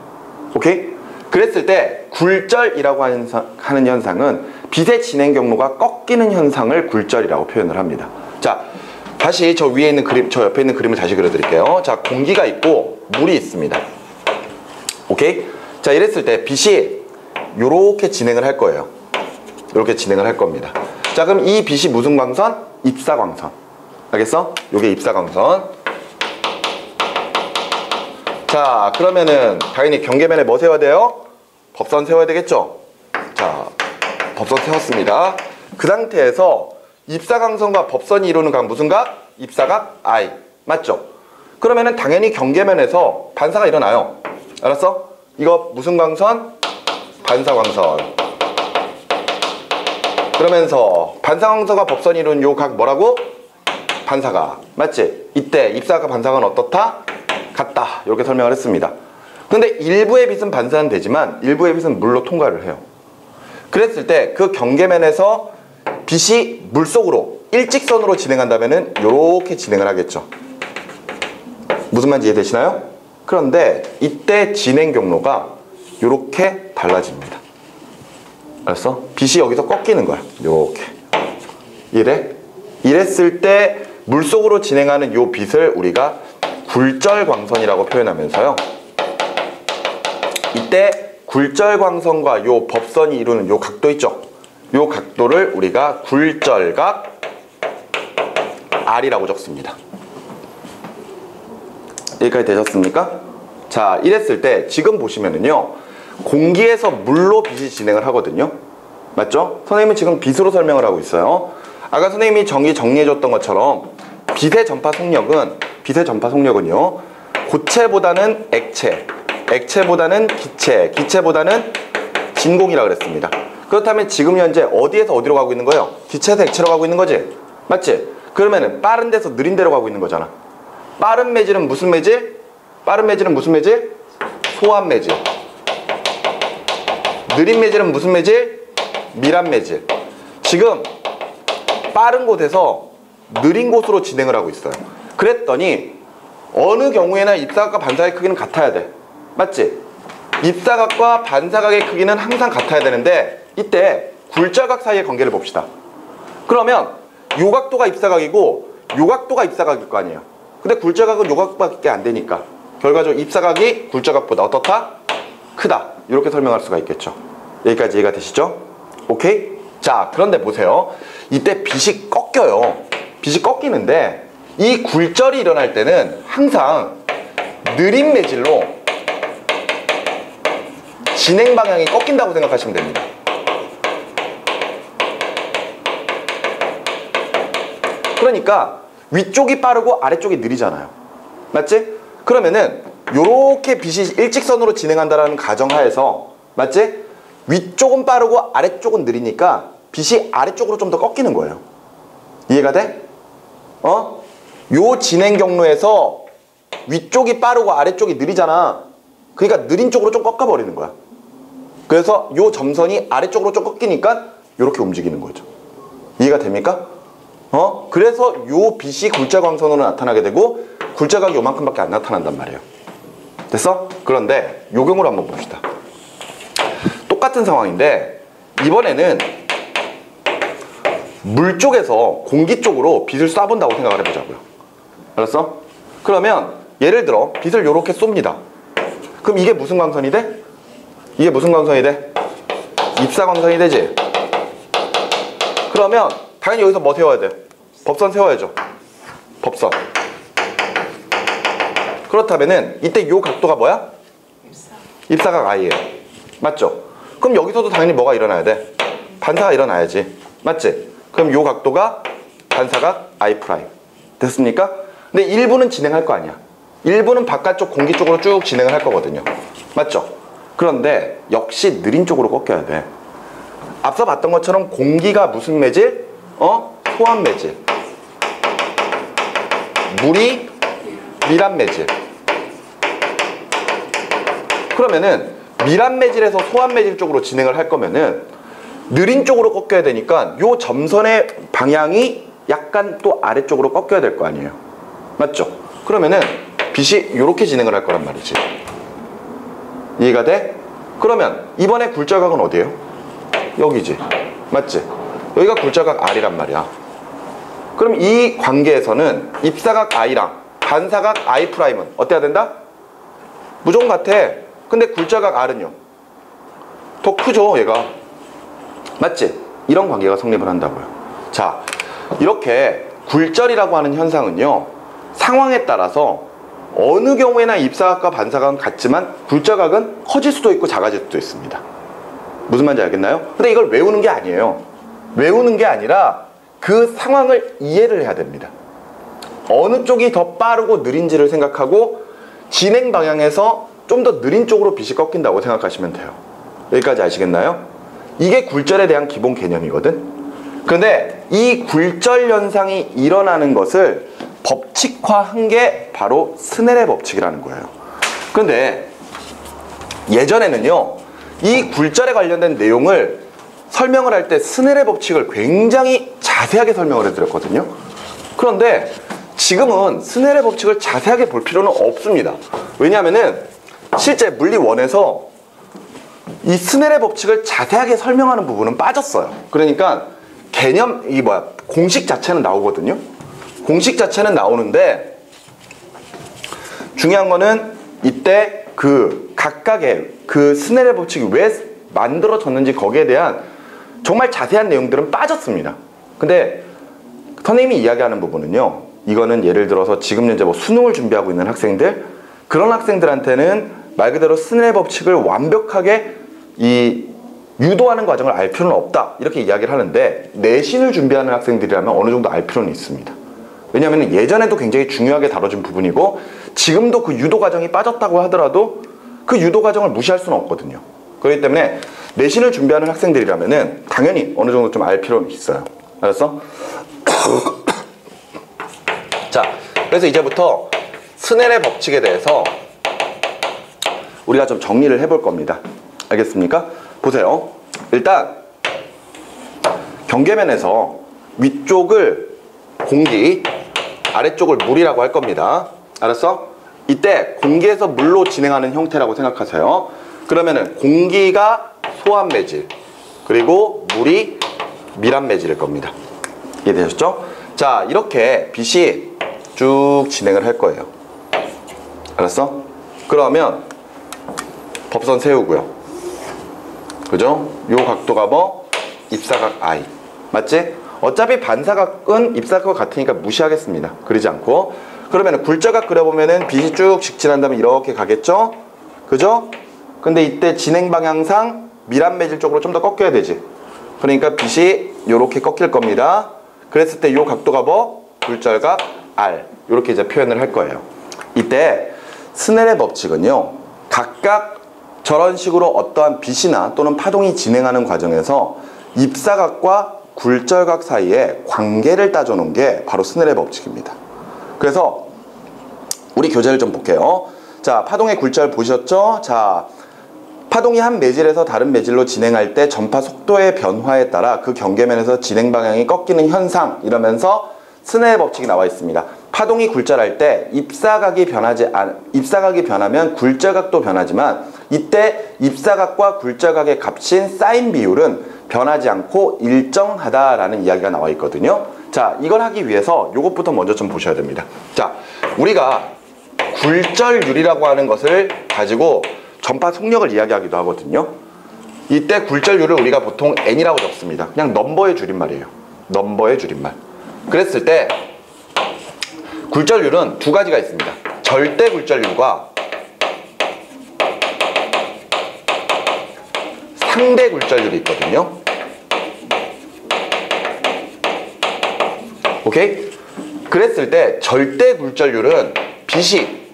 오케이? 그랬을 때 굴절이라고 하는 현상은 빛의 진행 경로가 꺾이는 현상을 굴절이라고 표현을 합니다. 자, 다시 저 위에 있는 그림, 저 옆에 있는 그림을 다시 그려드릴게요. 자, 공기가 있고 물이 있습니다. 오케이? 자, 이랬을 때 빛이 요렇게 진행을 할 거예요. 이렇게 진행을 할 겁니다. 자, 그럼 이 빛이 무슨 광선? 입사광선. 알겠어? 요게 입사광선. 자, 그러면은 당연히 경계면에 뭐 세워야 돼요? 법선 세워야 되겠죠? 자, 법선 세웠습니다. 그 상태에서 입사광선과 법선이 이루는 각 무슨 각? 입사각 I. 맞죠? 그러면은 당연히 경계면에서 반사가 일어나요. 알았어? 이거 무슨 광선? 반사광선. 그러면서 반사광선과 법선이 이루는 요 각 뭐라고? 반사각. 맞지? 이때 입사각과 반사각은 어떻다? 같다. 이렇게 설명을 했습니다. 근데 일부의 빛은 반사는 되지만 일부의 빛은 물로 통과를 해요. 그랬을 때 그 경계면에서 빛이 물속으로 일직선으로 진행한다면은 이렇게 진행을 하겠죠. 무슨 말인지 이해되시나요? 그런데 이때 진행 경로가 이렇게 달라집니다. 알았어? 빛이 여기서 꺾이는 거야. 이렇게. 이래? 이랬을 때 물속으로 진행하는 이 빛을 우리가 굴절광선이라고 표현하면서요. 이때 굴절광선과 요 법선이 이루는 요 각도 있죠? 요 각도를 우리가 굴절각 R이라고 적습니다. 여기까지 되셨습니까? 자, 이랬을 때 지금 보시면은요, 공기에서 물로 빛이 진행을 하거든요. 맞죠? 선생님은 지금 빛으로 설명을 하고 있어요. 아까 선생님이 정리해줬던 것처럼 빛의 전파 속력은요, 고체보다는 액체, 액체보다는 기체, 기체보다는 진공이라고 그랬습니다. 그렇다면 지금 현재 어디에서 어디로 가고 있는 거예요? 기체에서 액체로 가고 있는 거지? 맞지? 그러면은 빠른 데서 느린 데로 가고 있는 거잖아. 빠른 매질은 무슨 매질? 빠른 매질은 무슨 매질? 소환 매질. 느린 매질은 무슨 매질? 미란 매질. 지금 빠른 곳에서 느린 곳으로 진행을 하고 있어요. 그랬더니 어느 경우에나 입사각과 반사각의 크기는 같아야 돼. 맞지? 입사각과 반사각의 크기는 항상 같아야 되는데 이때 굴절각 사이의 관계를 봅시다. 그러면 요 각도가 입사각이고 요 각도가 입사각일 거 아니에요. 근데 굴절각은 요 각도밖에 안 되니까 결과적으로 입사각이 굴절각보다 어떻다? 크다. 이렇게 설명할 수가 있겠죠. 여기까지 이해가 되시죠? 오케이? 자, 그런데 보세요. 이때 빛이 꺾여요. 빛이 꺾이는데 이 굴절이 일어날 때는 항상 느린 매질로 진행 방향이 꺾인다고 생각하시면 됩니다. 그러니까 위쪽이 빠르고 아래쪽이 느리잖아요. 맞지? 그러면은 요렇게 빛이 일직선으로 진행한다는 가정하에서, 맞지? 위쪽은 빠르고 아래쪽은 느리니까 빛이 아래쪽으로 좀 더 꺾이는 거예요. 이해가 돼? 요 진행 경로에서 위쪽이 빠르고 아래쪽이 느리잖아. 그러니까 느린 쪽으로 좀 꺾어버리는 거야. 그래서 요 점선이 아래쪽으로 좀 꺾이니까 요렇게 움직이는 거죠. 이해가 됩니까? 그래서 요 빛이 굴절광선으로 나타나게 되고 굴절각이 요만큼밖에 안 나타난단 말이에요. 됐어? 그런데 요 경우를 한번 봅시다. 똑같은 상황인데 이번에는 물 쪽에서 공기 쪽으로 빛을 쏴본다고 생각을 해보자고요. 알았어? 그러면 예를 들어 빛을 요렇게 쏩니다. 그럼 이게 무슨 광선이 돼? 이게 무슨 광선이 돼? 입사광선이 되지? 그러면 당연히 여기서 뭐 세워야 돼? 법선 세워야죠. 법선. 그렇다면은 이때 요 각도가 뭐야? 입사각 I예요. 맞죠? 그럼 여기서도 당연히 뭐가 일어나야 돼? 반사가 일어나야지. 맞지? 그럼 요 각도가 반사각 I'. 됐습니까? 근데 일부는 진행할 거 아니야. 일부는 바깥쪽 공기 쪽으로 쭉 진행을 할 거거든요. 맞죠? 그런데 역시 느린 쪽으로 꺾여야 돼. 앞서 봤던 것처럼 공기가 무슨 매질? 소환 매질. 물이 미란 매질. 그러면은 미란 매질에서 소환 매질 쪽으로 진행을 할 거면은 느린 쪽으로 꺾여야 되니까 요 점선의 방향이 약간 또 아래쪽으로 꺾여야 될 거 아니에요. 맞죠? 그러면은 빛이 이렇게 진행을 할 거란 말이지. 이해가 돼? 그러면 이번에 굴절각은 어디예요? 여기지. 맞지? 여기가 굴절각 R이란 말이야. 그럼 이 관계에서는 입사각 I랑 반사각 I'은 어때야 된다? 무조건 같아. 근데 굴절각 R은요? 더 크죠, 얘가. 맞지? 이런 관계가 성립을 한다고요. 자, 이렇게 굴절이라고 하는 현상은요, 상황에 따라서 어느 경우에나 입사각과 반사각은 같지만 굴절각은 커질 수도 있고 작아질 수도 있습니다. 무슨 말인지 알겠나요? 근데 이걸 외우는 게 아니에요. 외우는 게 아니라 그 상황을 이해를 해야 됩니다. 어느 쪽이 더 빠르고 느린지를 생각하고 진행 방향에서 좀 더 느린 쪽으로 빛이 꺾인다고 생각하시면 돼요. 여기까지 아시겠나요? 이게 굴절에 대한 기본 개념이거든. 그런데 이 굴절 현상이 일어나는 것을 법칙화한 게 바로 스넬의 법칙이라는 거예요. 그런데 예전에는요, 이 굴절에 관련된 내용을 설명을 할 때 스넬의 법칙을 굉장히 자세하게 설명을 해드렸거든요. 그런데 지금은 스넬의 법칙을 자세하게 볼 필요는 없습니다. 왜냐하면은 실제 물리 1에서 이 스넬의 법칙을 자세하게 설명하는 부분은 빠졌어요. 그러니까 공식 자체는 나오거든요. 공식 자체는 나오는데 중요한 거는 이때 그 각각의 그 스넬의 법칙이 왜 만들어졌는지 거기에 대한 정말 자세한 내용들은 빠졌습니다. 근데 선생님이 이야기하는 부분은요, 이거는 예를 들어서 지금 현재 뭐 수능을 준비하고 있는 학생들, 그런 학생들한테는 말 그대로 스넬의 법칙을 완벽하게 유도하는 과정을 알 필요는 없다, 이렇게 이야기를 하는데, 내신을 준비하는 학생들이라면 어느 정도 알 필요는 있습니다. 왜냐하면 예전에도 굉장히 중요하게 다뤄진 부분이고, 지금도 그 유도 과정이 빠졌다고 하더라도 그 유도 과정을 무시할 수는 없거든요. 그렇기 때문에 내신을 준비하는 학생들이라면은 당연히 어느 정도 좀 알 필요는 있어요. 알았어? 자, 그래서 이제부터 스넬의 법칙에 대해서 우리가 좀 정리를 해볼 겁니다. 알겠습니까? 보세요. 일단 경계면에서 위쪽을 공기, 아래쪽을 물이라고 할 겁니다. 알았어? 이때 공기에서 물로 진행하는 형태라고 생각하세요. 그러면은 공기가 소한 매질, 그리고 물이 밀한 매질일 겁니다. 이해되셨죠? 자, 이렇게 빛이 쭉 진행을 할 거예요. 알았어? 그러면 법선 세우고요. 그죠? 요 각도가 뭐? 입사각 I. 맞지? 어차피 반사각은 입사각과 같으니까 무시하겠습니다. 그러지 않고. 그러면 굴절각 그려보면은 빛이 쭉 직진한 다음에 이렇게 가겠죠? 그죠? 근데 이때 진행 방향상 밀한 매질 쪽으로 좀 더 꺾여야 되지. 그러니까 빛이 요렇게 꺾일 겁니다. 그랬을 때 요 각도가 뭐? 굴절각 R. 요렇게 이제 표현을 할 거예요. 이때 스넬의 법칙은요, 각각 저런 식으로 어떠한 빛이나 또는 파동이 진행하는 과정에서 입사각과 굴절각 사이에 관계를 따져놓은 게 바로 스넬의 법칙입니다. 그래서 우리 교재를 좀 볼게요. 자, 파동의 굴절 보셨죠? 자, 파동이 한 매질에서 다른 매질로 진행할 때 전파 속도의 변화에 따라 그 경계면에서 진행 방향이 꺾이는 현상, 이러면서 스넬의 법칙이 나와 있습니다. 파동이 굴절할 때 입사각이 변하면 굴절각도 변하지만, 이때 입사각과 굴절각의 값인 사인 비율은 변하지 않고 일정하다라는 이야기가 나와 있거든요. 자, 이걸 하기 위해서 이것부터 먼저 좀 보셔야 됩니다. 자, 우리가 굴절율이라고 하는 것을 가지고 전파 속력을 이야기하기도 하거든요. 이때 굴절율을 우리가 보통 N이라고 적습니다. 그냥 넘버의 줄임말이에요. 넘버의 줄임말. 그랬을 때 굴절율은 두 가지가 있습니다. 절대 굴절율과 상대 굴절율이 있거든요. 오케이? 그랬을 때 절대 굴절율은 빛이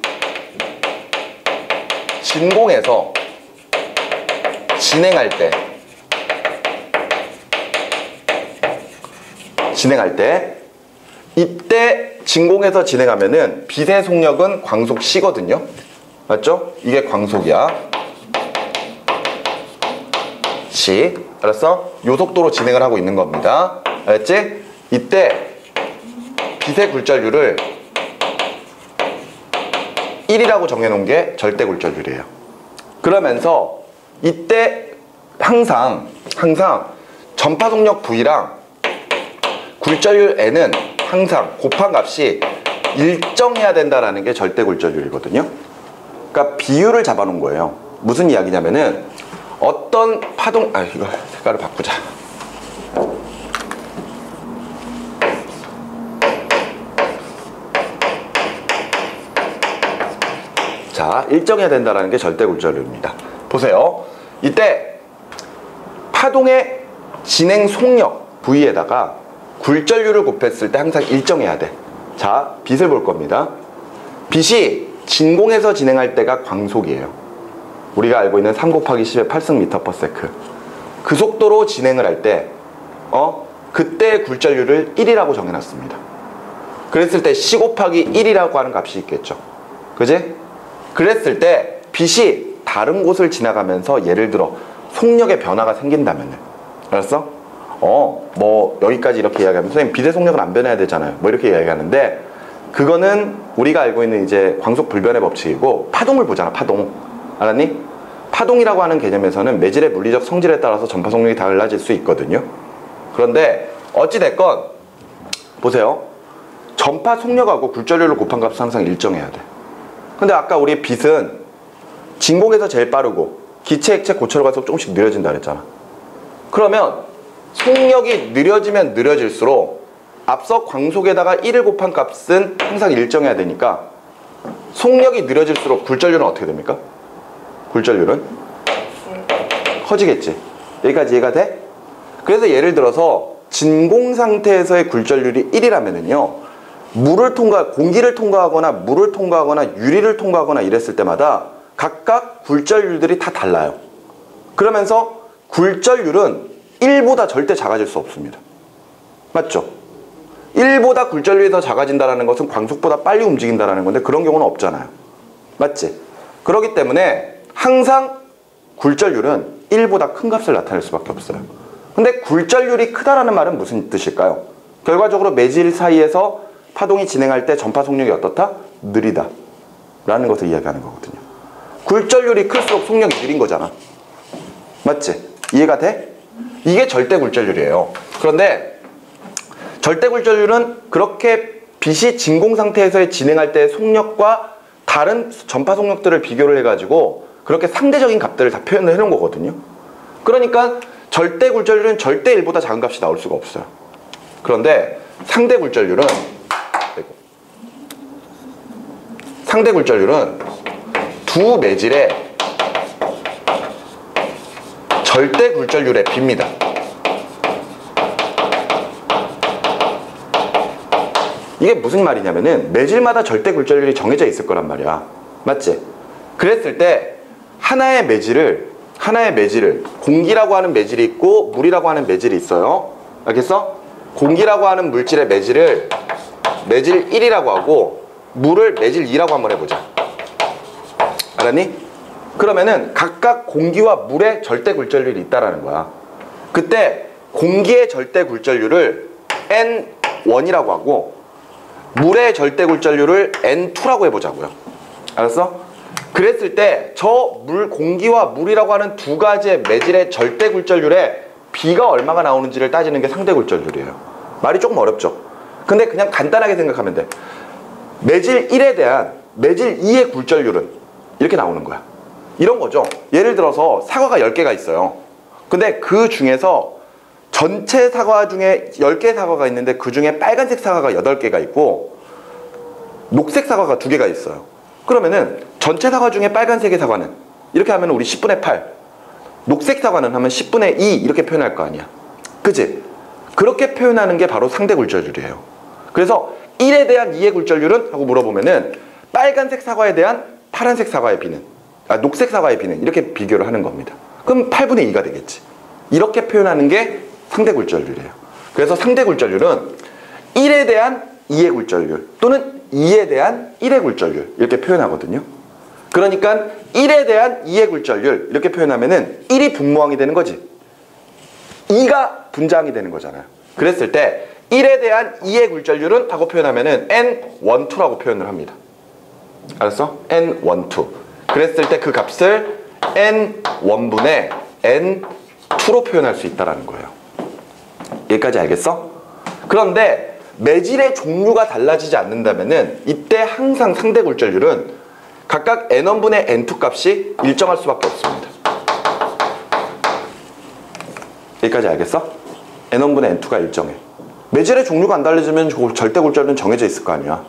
진공에서 진행할 때 이때 진공에서 진행하면은 빛의 속력은 광속 C거든요. 맞죠? 이게 광속이야. C. 알았어? 요 속도로 진행을 하고 있는 겁니다. 알았지? 이때 빛의 굴절율을 1이라고 정해놓은 게 절대 굴절율이에요. 그러면서 이때 항상 전파 속력 V랑 굴절율 N은 항상 곱한 값이 일정해야 된다라는 게 절대 굴절율이거든요. 그러니까 비율을 잡아놓은 거예요. 무슨 이야기냐면은 어떤 파동, 이거 색깔을 바꾸자. 자, 일정해야 된다는 게 절대 굴절율입니다. 보세요. 이때 파동의 진행 속력 V에다가 굴절율을 곱했을 때 항상 일정해야 돼. 자, 빛을 볼 겁니다. 빛이 진공에서 진행할 때가 광속이에요. 우리가 알고 있는 3 곱하기 10의 8승/s. 그 속도로 진행을 할 때 그때 굴절율을 1이라고 정해놨습니다. 그랬을 때 C 곱하기 1이라고 하는 값이 있겠죠. 그지? 그랬을 때 빛이 다른 곳을 지나가면서 예를 들어 속력의 변화가 생긴다면, 알았어? 뭐 여기까지 이렇게 이야기하면 선생님 빛의 속력은 안 변해야 되잖아요. 뭐 이렇게 이야기하는데, 그거는 우리가 알고 있는 이제 광속 불변의 법칙이고, 파동을 보잖아. 파동. 알았니? 파동이라고 하는 개념에서는 매질의 물리적 성질에 따라서 전파 속력이 달라질 수 있거든요. 그런데 어찌됐건 보세요. 전파 속력하고 굴절율을 곱한 값은 항상 일정해야 돼. 근데 아까 우리 빛은 진공에서 제일 빠르고 기체, 액체, 고체로 갈수록 조금씩 느려진다 그랬잖아. 그러면 속력이 느려지면 느려질수록 앞서 광속에다가 1을 곱한 값은 항상 일정해야 되니까 속력이 느려질수록 굴절률은 어떻게 됩니까? 굴절률은 커지겠지. 여기까지 이해가 돼? 그래서 예를 들어서 진공 상태에서의 굴절률이 1이라면은요, 공기를 통과하거나 물을 통과하거나 유리를 통과하거나 이랬을 때마다 각각 굴절률들이 다 달라요. 그러면서 굴절률은 1보다 절대 작아질 수 없습니다. 맞죠? 1보다 굴절률이 더 작아진다는 것은 광속보다 빨리 움직인다는 건데 그런 경우는 없잖아요. 맞지? 그렇기 때문에 항상 굴절률은 1보다 큰 값을 나타낼 수밖에 없어요. 근데 굴절률이 크다라는 말은 무슨 뜻일까요? 결과적으로 매질 사이에서 파동이 진행할 때 전파 속력이 어떻다? 느리다 라는 것을 이야기하는 거거든요. 굴절률이 클수록 속력이 느린 거잖아. 맞지? 이해가 돼? 이게 절대 굴절률이에요. 그런데 절대 굴절률은 그렇게 빛이 진공 상태에서 진행할 때 속력과 다른 전파 속력들을 비교를 해가지고 그렇게 상대적인 값들을 다 표현을 해놓은 거거든요. 그러니까 절대 굴절률은 절대 1보다 작은 값이 나올 수가 없어요. 그런데 상대 굴절률은 두 매질의 절대 굴절률에 빕니다. 이게 무슨 말이냐면은 매질마다 절대 굴절률이 정해져 있을 거란 말이야. 맞지? 그랬을 때 하나의 매질을 공기라고 하는 매질이 있고 물이라고 하는 매질이 있어요. 알겠어? 공기라고 하는 물질의 매질을 매질 1이라고 하고 물을 매질 2라고 한번 해보자. 알았니? 그러면은 각각 공기와 물의 절대 굴절률이 있다라는 거야. 그때 공기의 절대 굴절률을 N1이라고 하고 물의 절대 굴절률을 N2라고 해보자고요. 알았어? 그랬을 때 저 공기와 물이라고 하는 두 가지의 매질의 절대 굴절률에 B가 얼마가 나오는지를 따지는 게 상대 굴절률이에요. 말이 조금 어렵죠? 근데 그냥 간단하게 생각하면 돼. 매질 1에 대한 매질 2의 굴절률은 이렇게 나오는 거야. 이런 거죠. 예를 들어서 사과가 10개가 있어요. 근데 그 중에서 전체 사과 중에 10개의 사과가 있는데 그 중에 빨간색 사과가 8개가 있고 녹색 사과가 2개가 있어요. 그러면은 전체 사과 중에 빨간색의 사과는 이렇게 하면 우리 10분의 8, 녹색 사과는 하면 10분의 2 이렇게 표현할 거 아니야. 그치? 그렇게 표현하는 게 바로 상대 굴절률이에요. 그래서 1에 대한 2의 굴절률은? 하고 물어보면은 빨간색 사과에 대한 파란색 사과의 비는, 녹색 사과의 비는 이렇게 비교를 하는 겁니다. 그럼 8분의 2가 되겠지. 이렇게 표현하는 게 상대 굴절률이에요. 그래서 상대 굴절률은 1에 대한 2의 굴절률 또는 2에 대한 1의 굴절률 이렇게 표현하거든요. 그러니까 1에 대한 2의 굴절률 이렇게 표현하면은 1이 분모항이 되는 거지. 2가 분자항이 되는 거잖아요. 그랬을 때 1에 대한 2의 굴절률은 하고 표현하면은 N12라고 표현을 합니다. 알았어? N12. 그랬을 때 그 값을 N1분의 N2로 표현할 수 있다는 거예요. 여기까지 알겠어? 그런데 매질의 종류가 달라지지 않는다면은 이때 항상 상대 굴절률은 각각 N1분의 N2 값이 일정할 수밖에 없습니다. 여기까지 알겠어? N1분의 N2가 일정해. 매질의 종류가 안 달라지면 절대 굴절률은 정해져 있을 거 아니야.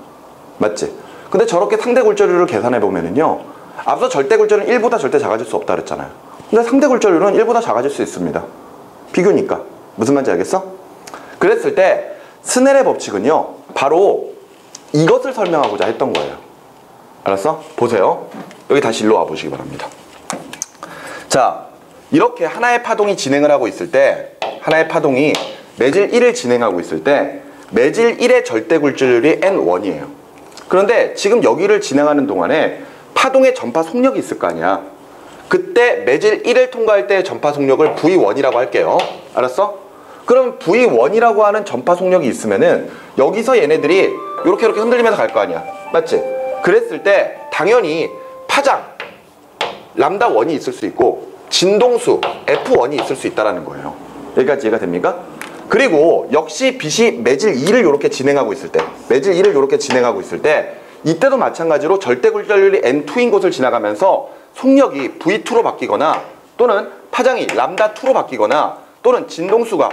맞지? 근데 저렇게 상대 굴절률을 계산해 보면은요, 앞서 절대 굴절은 1보다 절대 작아질 수 없다 그랬잖아요. 근데 상대 굴절률은 1보다 작아질 수 있습니다. 비교니까. 무슨 말인지 알겠어? 그랬을 때 스넬의 법칙은요, 바로 이것을 설명하고자 했던 거예요. 알았어? 보세요. 여기 다시 일로 와보시기 바랍니다. 자, 이렇게 하나의 파동이 진행을 하고 있을 때, 하나의 파동이 매질 1을 진행하고 있을 때 매질 1의 절대 굴절률이 N1이에요. 그런데 지금 여기를 진행하는 동안에 파동의 전파 속력이 있을 거 아니야. 그때 매질 1을 통과할 때의 전파 속력을 V1이라고 할게요. 알았어? 그럼 V1이라고 하는 전파 속력이 있으면은 여기서 얘네들이 이렇게 흔들리면서 갈 거 아니야. 맞지? 그랬을 때 당연히 파장 람다 1이 있을 수 있고 진동수 F1이 있을 수 있다는 거예요. 여기까지 이해가 됩니까? 그리고 역시 빛이 매질 2를 이렇게 진행하고 있을 때, 매질 2를 이렇게 진행하고 있을 때 이때도 마찬가지로 절대 굴절률이 N2인 곳을 지나가면서 속력이 V2로 바뀌거나 또는 파장이 람다2로 바뀌거나 또는 진동수가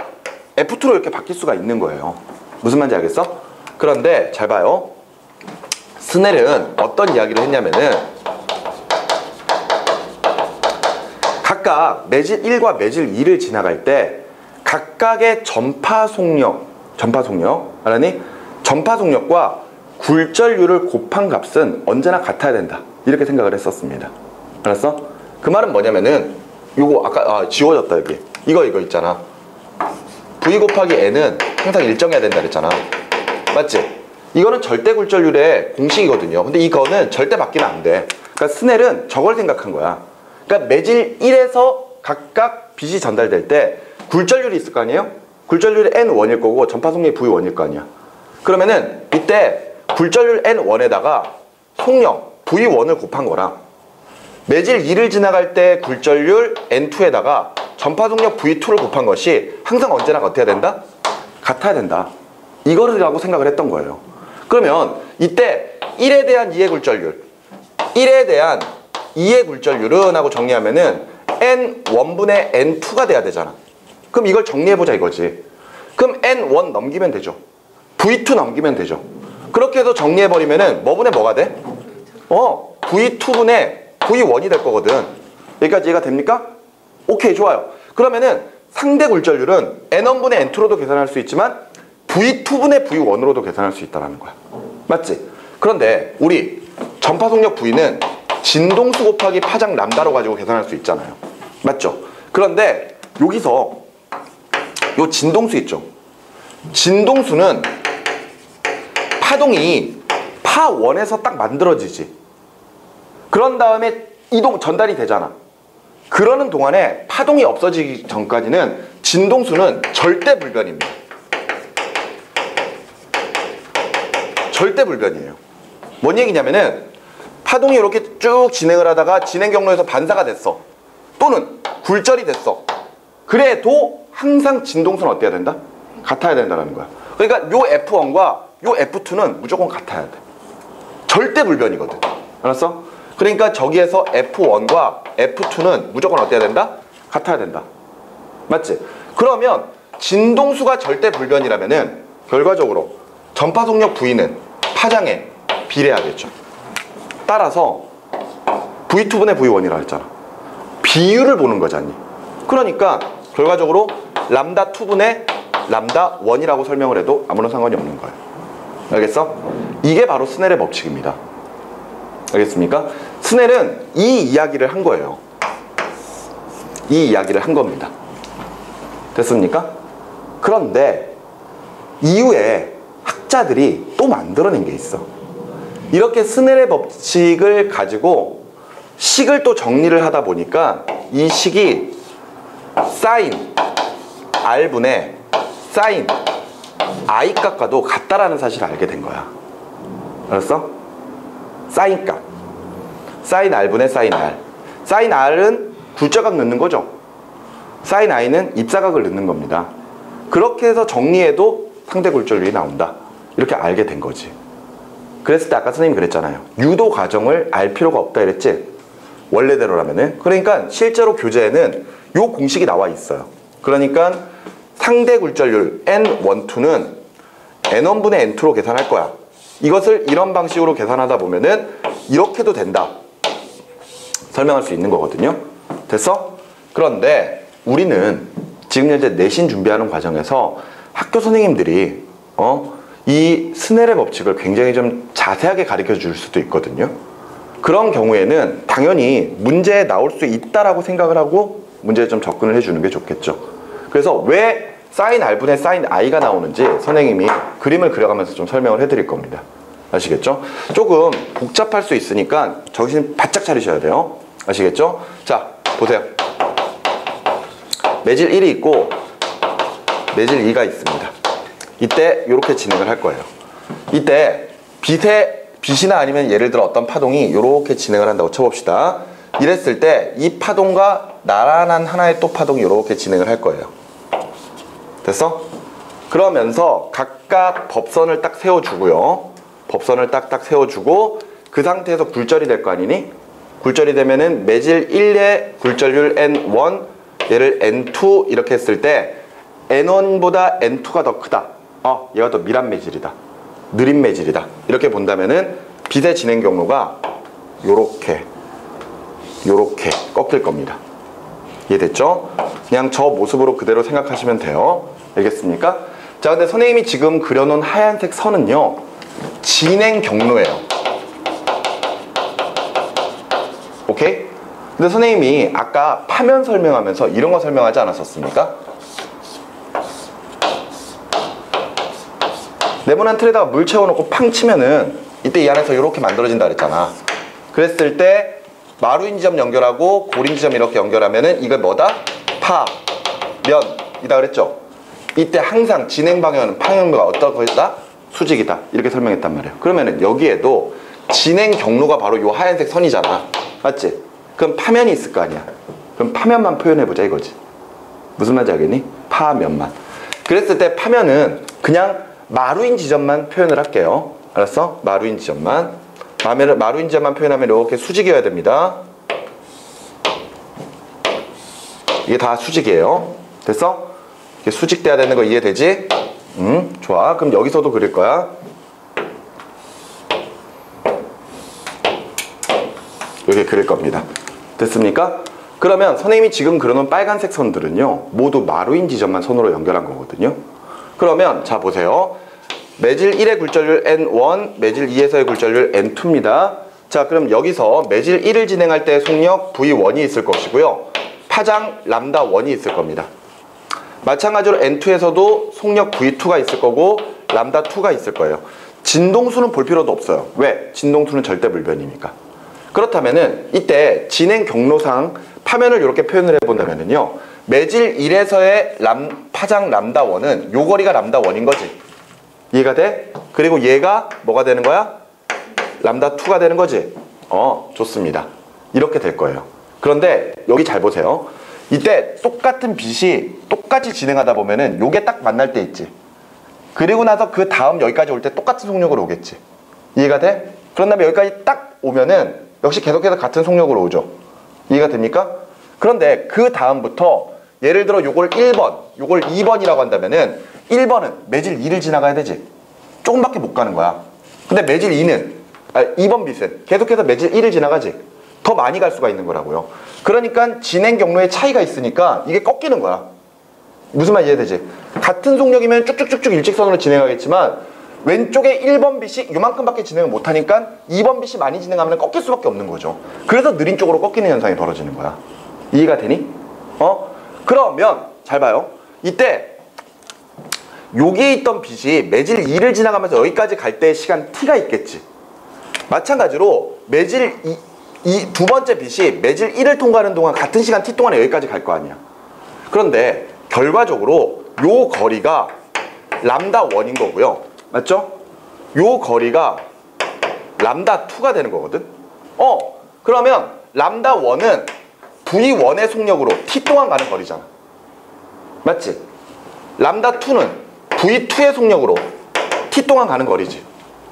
F2로 이렇게 바뀔 수가 있는 거예요. 무슨 말인지 알겠어? 그런데 잘 봐요. 스넬은 어떤 이야기를 했냐면은 각각 매질 1과 매질 2를 지나갈 때 각각의 전파 속력 알았니? 전파 속력과 굴절률을 곱한 값은 언제나 같아야 된다. 이렇게 생각을 했었습니다. 알았어? 그 말은 뭐냐면은 요거 아까 지워졌다 여기. 이거 있잖아. V 곱하기 N은 항상 일정해야 된다 그랬잖아. 맞지? 이거는 절대 굴절률의 공식이거든요. 근데 이거는 절대 바뀌면 안 돼. 그러니까 스넬은 저걸 생각한 거야. 그러니까 매질 1에서 각각 빛이 전달될 때 굴절률이 있을 거 아니에요? 굴절률이 N1일 거고 전파 속력이 V1일 거 아니야. 그러면은 이때 굴절률 N1에다가 속력 V1을 곱한 거랑 매질 2를 지나갈 때 굴절률 N2에다가 전파 속력 V2를 곱한 것이 항상 언제나 어때야 된다? 같아야 된다. 이거라고 생각을 했던 거예요. 그러면 이때 1에 대한 2의 굴절률 1에 대한 2의 굴절률은 하고 정리하면은 N1분의 N2가 돼야 되잖아. 그럼 이걸 정리해보자 이거지. 그럼 N1 넘기면 되죠. V2 넘기면 되죠. 그렇게 해서 정리해버리면은 뭐분의 뭐가 돼? V2분의 V1이 될 거거든. 여기까지 이해가 됩니까? 오케이, 좋아요. 그러면은 상대 굴절률은 N1분의 N2로도 계산할 수 있지만 V2분의 V1으로도 계산할 수 있다는 거야. 맞지? 그런데 우리 전파 속력 V는 진동수 곱하기 파장 람다로 가지고 계산할 수 있잖아요. 맞죠? 그런데 여기서 요 진동수 있죠? 진동수는 파동이 파1에서 딱 만들어지지. 그런 다음에 전달이 되잖아. 그러는 동안에 파동이 없어지기 전까지는 진동수는 절대 불변입니다. 절대 불변이에요. 뭔 얘기냐면은 파동이 이렇게 쭉 진행을 하다가 진행 경로에서 반사가 됐어. 또는 굴절이 됐어. 그래도 항상 진동수는 어때야 된다? 같아야 된다는 거야. 그러니까 요 F1과 요 F2는 무조건 같아야 돼. 절대 불변이거든. 알았어? 그러니까 저기에서 F1과 F2는 무조건 어때야 된다? 같아야 된다. 맞지? 그러면 진동수가 절대 불변이라면은 결과적으로 전파 속력 V는 파장에 비례하겠죠. 따라서 V2분의 V1이라 했잖아. 비율을 보는 거잖니. 그러니까 결과적으로 람다2분의 람다1이라고 설명을 해도 아무런 상관이 없는 거예요. 알겠어? 이게 바로 스넬의 법칙입니다. 알겠습니까? 스넬은 이 이야기를 한 거예요. 이 이야기를 한 겁니다. 됐습니까? 그런데 이후에 학자들이 또 만들어낸 게 있어. 이렇게 스넬의 법칙을 가지고 식을 또 정리를 하다 보니까 이 식이 사인 R분의 사인 I 값과도 같다라는 사실을 알게 된 거야. 알았어? 사인 값. 사인 R분의 사인 R. 사인 R은 굴절각 넣는 거죠. 사인 I는 입사각을 넣는 겁니다. 그렇게 해서 정리해도 상대 굴절률이 나온다. 이렇게 알게 된 거지. 그랬을 때 아까 선생님이 그랬잖아요. 유도 과정을 알 필요가 없다 이랬지? 원래대로라면은. 그러니까 실제로 교재에는 요 공식이 나와 있어요. 그러니까 상대 굴절률 N12는 N1분의 N2로 계산할 거야. 이것을 이런 방식으로 계산하다 보면은 이렇게도 된다. 설명할 수 있는 거거든요. 됐어? 그런데 우리는 지금 현재 내신 준비하는 과정에서 학교 선생님들이 이 스넬의 법칙을 굉장히 좀 자세하게 가르쳐 줄 수도 있거든요. 그런 경우에는 당연히 문제에 나올 수 있다라고 생각을 하고 문제에 좀 접근을 해주는 게 좋겠죠. 그래서 왜 사인 R분의 사인 I가 나오는지 선생님이 그림을 그려가면서 좀 설명을 해드릴 겁니다. 아시겠죠? 조금 복잡할 수 있으니까 정신 바짝 차리셔야 돼요. 아시겠죠? 자, 보세요. 매질 1이 있고 매질 2가 있습니다. 이때 이렇게 진행을 할 거예요. 이때 빛이나 아니면 예를 들어 어떤 파동이 이렇게 진행을 한다고 쳐봅시다. 이랬을 때 이 파동과 나란한 하나의 또 파동이 이렇게 진행을 할 거예요. 됐어? 그러면서 각각 법선을 딱 세워주고요. 법선을 딱딱 세워주고 그 상태에서 굴절이 될 거 아니니? 굴절이 되면은 매질 1의 굴절률 N1, 얘를 N2 이렇게 했을 때 N1보다 N2가 더 크다. 얘가 더 밀한 매질이다. 느린 매질이다. 이렇게 본다면은 빛의 진행 경로가 요렇게 꺾일 겁니다. 이해됐죠? 그냥 저 모습으로 그대로 생각하시면 돼요. 알겠습니까? 자, 근데 선생님이 지금 그려놓은 하얀색 선은요, 진행 경로예요. 오케이? 근데 선생님이 아까 파면 설명하면서 이런 거 설명하지 않았었습니까? 네모난 틀에다가 물 채워놓고 팡 치면은 이때 이 안에서 이렇게 만들어진다 그랬잖아. 그랬을 때 마루인 지점 연결하고 고린 지점 이렇게 연결하면은 이거 뭐다? 파면이다 그랬죠? 이때 항상 진행 방향은 방향류가 어떤 거다? 수직이다. 이렇게 설명했단 말이에요. 그러면은 여기에도 진행 경로가 바로 이 하얀색 선이잖아. 맞지? 그럼 파면이 있을 거 아니야. 그럼 파면만 표현해보자 이거지. 무슨 말인지 알겠니? 파면만. 그랬을 때 파면은 그냥 마루인 지점만 표현을 할게요. 알았어? 마루인 지점만. 마루인 지점만 표현하면 이렇게 수직이어야 됩니다. 이게 다 수직이에요. 됐어? 이게 수직돼야 되는 거 이해되지? 좋아. 그럼 여기서도 그릴 거야. 이렇게 그릴 겁니다. 됐습니까? 그러면 선생님이 지금 그려놓은 빨간색 선들은요, 모두 마루인 지점만 선으로 연결한 거거든요. 그러면 자 보세요. 매질 1의 굴절률 N1, 매질 2에서의 굴절률 N2입니다. 자, 그럼 여기서 매질 1을 진행할 때 속력 V1이 있을 것이고요. 파장 람다1이 있을 겁니다. 마찬가지로 N2에서도 속력 V2가 있을 거고 람다2가 있을 거예요. 진동수는 볼 필요도 없어요. 왜? 진동수는 절대 불변이니까. 그렇다면은 이때 진행 경로상 파면을 이렇게 표현을 해본다면은요, 매질 1에서의 파장 람다1은 요 거리가 람다1인 거지. 이해가 돼? 그리고 얘가 뭐가 되는 거야? 람다2가 되는 거지. 좋습니다. 이렇게 될 거예요. 그런데 여기 잘 보세요. 이때 똑같은 빛이 똑같이 진행하다 보면은 요게 딱 만날 때 있지. 그리고 나서 그 다음 여기까지 올 때 똑같은 속력으로 오겠지. 이해가 돼? 그런 다음에 여기까지 딱 오면은 역시 계속해서 같은 속력으로 오죠. 이해가 됩니까? 그런데 그 다음부터 예를 들어 요걸 1번, 요걸 2번이라고 한다면은 1번은 매질 2를 지나가야 되지. 조금밖에 못 가는 거야. 근데 매질 2는 2번 빛은 계속해서 매질 1을 지나가지. 더 많이 갈 수가 있는 거라고요. 그러니까 진행 경로에 차이가 있으니까 이게 꺾이는 거야. 무슨 말 이해되지? 같은 속력이면 쭉쭉쭉쭉 일직선으로 진행하겠지만 왼쪽에 1번 빛이 요만큼밖에 진행을 못하니까 2번 빛이 많이 진행하면 꺾일 수밖에 없는 거죠. 그래서 느린 쪽으로 꺾이는 현상이 벌어지는 거야. 이해가 되니? 그러면 잘 봐요. 이때 여기에 있던 빛이 매질 2를 지나가면서 여기까지 갈 때의 시간 t가 있겠지. 마찬가지로 매질 두 번째 빛이 매질 1을 통과하는 동안 같은 시간 t 동안에 여기까지 갈 거 아니야. 그런데 결과적으로 요 거리가 람다1인 거고요. 맞죠? 요 거리가 람다2가 되는 거거든. 그러면 람다1은 V1의 속력으로 t 동안 가는 거리잖아. 맞지? 람다2는 V2의 속력으로 t 동안 가는 거리지.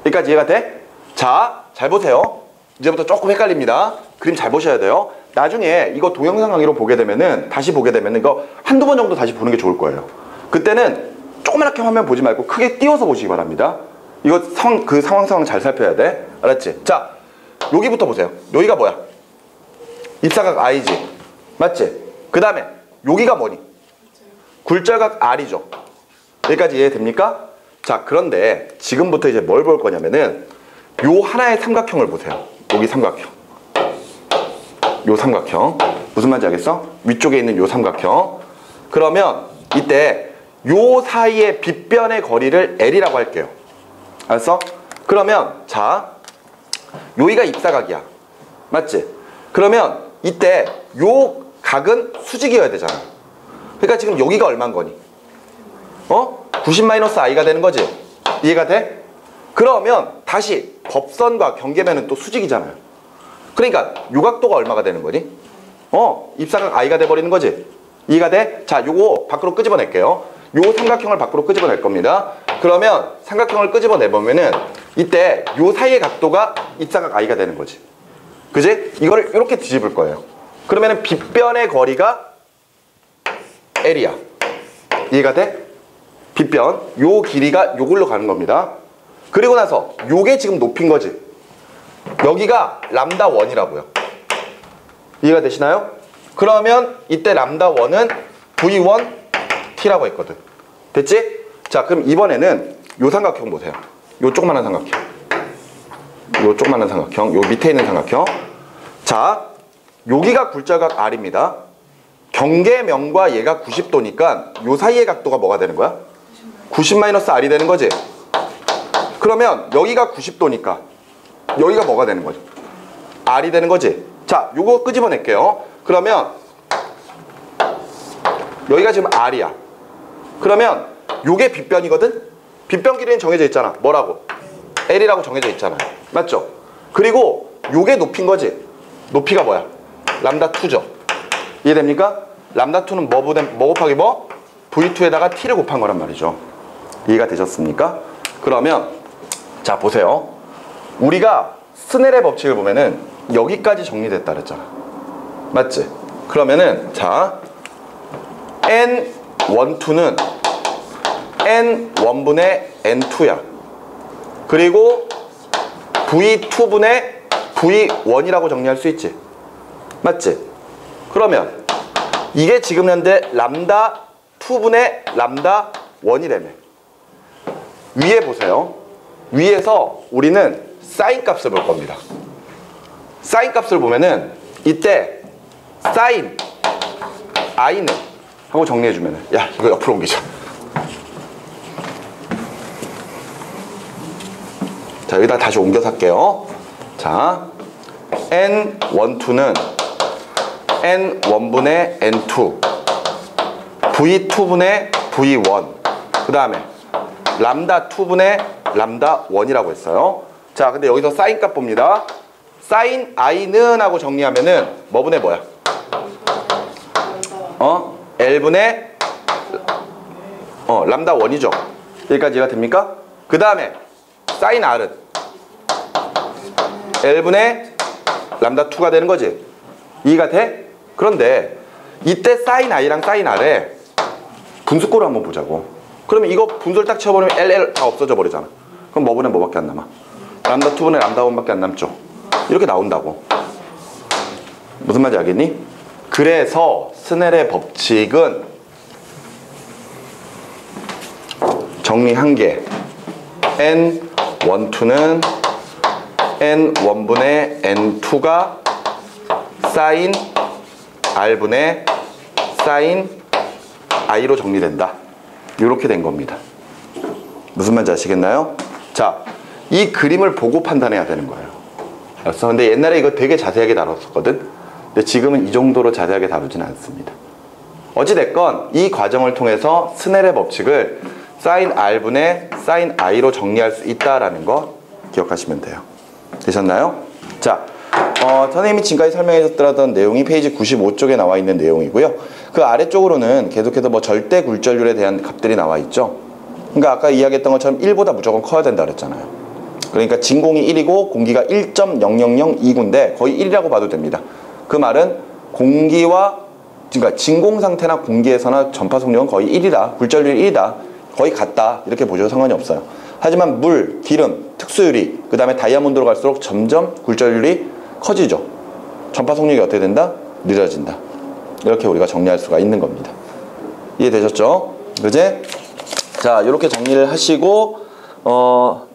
여기까지 이해가 돼? 자, 잘 보세요. 이제부터 조금 헷갈립니다. 그림 잘 보셔야 돼요. 나중에 이거 동영상 강의로 보게 되면은, 다시 보게 되면은 이거 한두 번 정도 다시 보는 게 좋을 거예요. 그때는 조그맣게 화면 보지 말고 크게 띄워서 보시기 바랍니다. 이거 그 상황 잘 살펴야 돼. 알았지? 자, 여기부터 보세요. 여기가 뭐야? 입사각 I지. 맞지? 그 다음에 여기가 뭐니? 굴절각 R이죠. 여기까지 이해됩니까? 자, 그런데 지금부터 이제 뭘 볼 거냐면은 요 하나의 삼각형을 보세요. 여기 삼각형. 요 삼각형. 무슨 말인지 알겠어? 위쪽에 있는 요 삼각형. 그러면 이때 요 사이의 빗변의 거리를 L이라고 할게요. 알았어? 그러면 자, 여기가 입사각이야. 맞지? 그러면 이때 요 각은 수직이어야 되잖아. 그러니까 지금 여기가 얼마인 거니? 90-i가 되는 거지? 이해가 돼? 그러면 다시 법선과 경계면은 또 수직이잖아요. 그러니까 요 각도가 얼마가 되는 거니? 입사각 i가 돼버리는 거지? 이해가 돼? 자, 요거 밖으로 끄집어낼게요. 요 삼각형을 밖으로 끄집어낼 겁니다. 그러면 삼각형을 끄집어내보면은 이때 요 사이의 각도가 입사각 i가 되는 거지. 그지? 이거를 이렇게 뒤집을 거예요. 그러면은 빗변의 거리가 L이야. 이해가 돼? 빗변 요 길이가 요걸로 가는 겁니다. 그리고 나서 요게 지금 높인 거지. 여기가 람다 1이라고요. 이해가 되시나요? 그러면 이때 람다 1은 V1T라고 했거든. 됐지? 자, 그럼 이번에는 요 삼각형 보세요. 요 조그마한 삼각형. 요 조그마한 삼각형. 요 밑에 있는 삼각형. 자, 여기가 굴절각 R입니다. 경계면과 얘가 90도니까 요 사이의 각도가 뭐가 되는 거야? 90-R이 되는 거지. 그러면 여기가 90도니까 여기가 뭐가 되는 거지? R이 되는 거지. 자, 요거 끄집어낼게요. 그러면 여기가 지금 R이야. 그러면 요게 빗변이거든? 빗변 길이는 정해져 있잖아. 뭐라고? L이라고 정해져 있잖아요. 맞죠? 그리고 요게 높인 거지. 높이가 뭐야? 람다 2죠. 이해됩니까? 람다 2는 뭐 곱하기 뭐? V2에다가 T를 곱한 거란 말이죠. 이해가 되셨습니까? 그러면 자, 보세요. 우리가 스넬의 법칙을 보면은 여기까지 정리됐다 그랬잖아. 맞지? 그러면은 자, N12는 N1분의 N2야. 그리고 V2분의 V1이라고 정리할 수 있지. 맞지? 그러면 이게 지금 현재 람다 2분의 람다 1이라며. 위에 보세요. 위에서 우리는 사인 값을 볼 겁니다. 사인 값을 보면은 이때 사인 I는 하고 정리해주면은, 야, 이거 옆으로 옮기자. 자, 여기다 다시 옮겨서 할게요. 자, N12는 N1분의 N2 V2분의 V1 그 다음에 람다 2분의 람다 1이라고 했어요. 자, 근데 여기서 사인 값 봅니다. 사인 I는 하고 정리하면은 뭐분의 뭐야? L분의 람다 1이죠. 여기까지 이해가 됩니까? 그 다음에 사인 R은 L분의 람다 2가 되는 거지. 이해가 돼? 그런데 이때 사인 I랑 사인 R에 분수꼴을 한번 보자고. 그러면 이거 분수를 딱 쳐버리면 LL 다 없어져 버리잖아. 그럼 뭐분의 뭐밖에 안 남아? 람다 2분의 람다 1밖에 안 남죠. 이렇게 나온다고. 무슨 말인지 알겠니? 그래서 스넬의 법칙은 정리한 게 N12는 N1분의 N2가 사인 R분의 사인 I로 정리된다. 이렇게 된 겁니다. 무슨 말인지 아시겠나요? 자, 이 그림을 보고 판단해야 되는 거예요. 알았어? 근데 옛날에 이거 되게 자세하게 다뤘었거든? 근데 지금은 이 정도로 자세하게 다루지는 않습니다. 어찌됐건 이 과정을 통해서 스넬의 법칙을 사인 R분의 사인 I로 정리할 수 있다라는 거 기억하시면 돼요. 되셨나요? 자, 선생님이 지금까지 설명해 줬던 내용이 페이지 95쪽에 나와 있는 내용이고요. 그 아래쪽으로는 계속해서 뭐 절대 굴절률에 대한 값들이 나와 있죠. 그러니까 아까 이야기했던 것처럼 1보다 무조건 커야 된다 그랬잖아요. 그러니까 진공이 1이고 공기가 1.0002구인데 거의 1이라고 봐도 됩니다. 그 말은 공기와, 그러니까 진공 상태나 공기에서나 전파 속력은 거의 1이다. 굴절률이 1이다. 거의 같다. 이렇게 보셔도 상관이 없어요. 하지만 물, 기름, 특수유리, 그 다음에 다이아몬드로 갈수록 점점 굴절률이 커지죠. 전파 속력이 어떻게 된다? 느려진다. 이렇게 우리가 정리할 수가 있는 겁니다. 이해되셨죠? 그제? 자, 이렇게 정리를 하시고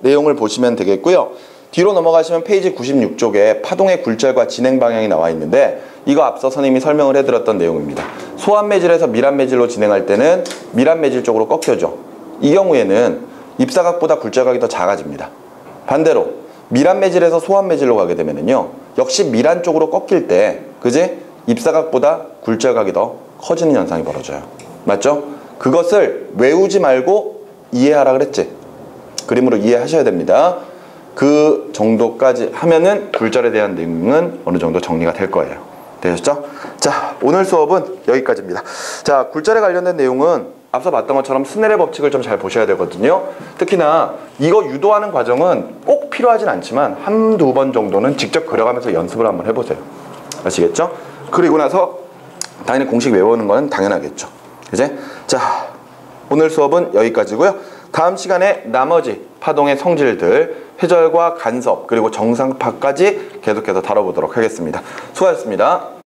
내용을 보시면 되겠고요. 뒤로 넘어가시면 페이지 96쪽에 파동의 굴절과 진행 방향이 나와 있는데 이거 앞서 선생님이 설명을 해드렸던 내용입니다. 소환 매질에서 밀환 매질로 진행할 때는 밀환 매질 쪽으로 꺾여죠. 이 경우에는 입사각보다 굴절각이 더 작아집니다. 반대로 밀환 매질에서 소환 매질로 가게 되면은요, 역시 밀환 쪽으로 꺾일 때, 그지? 입사각보다 굴절각이 더 커지는 현상이 벌어져요. 맞죠? 그것을 외우지 말고 이해하라 그랬지? 그림으로 이해하셔야 됩니다. 그 정도까지 하면은 굴절에 대한 내용은 어느 정도 정리가 될 거예요. 되셨죠? 자, 오늘 수업은 여기까지입니다. 자, 굴절에 관련된 내용은 앞서 봤던 것처럼 스넬의 법칙을 좀 잘 보셔야 되거든요. 특히나 이거 유도하는 과정은 꼭 필요하진 않지만 한두 번 정도는 직접 그려가면서 연습을 한번 해보세요. 아시겠죠? 그리고 나서 당연히 공식 외우는 건 당연하겠죠. 이제 자, 오늘 수업은 여기까지고요. 다음 시간에 나머지 파동의 성질들, 회절과 간섭, 그리고 정상파까지 계속해서 다뤄보도록 하겠습니다. 수고하셨습니다.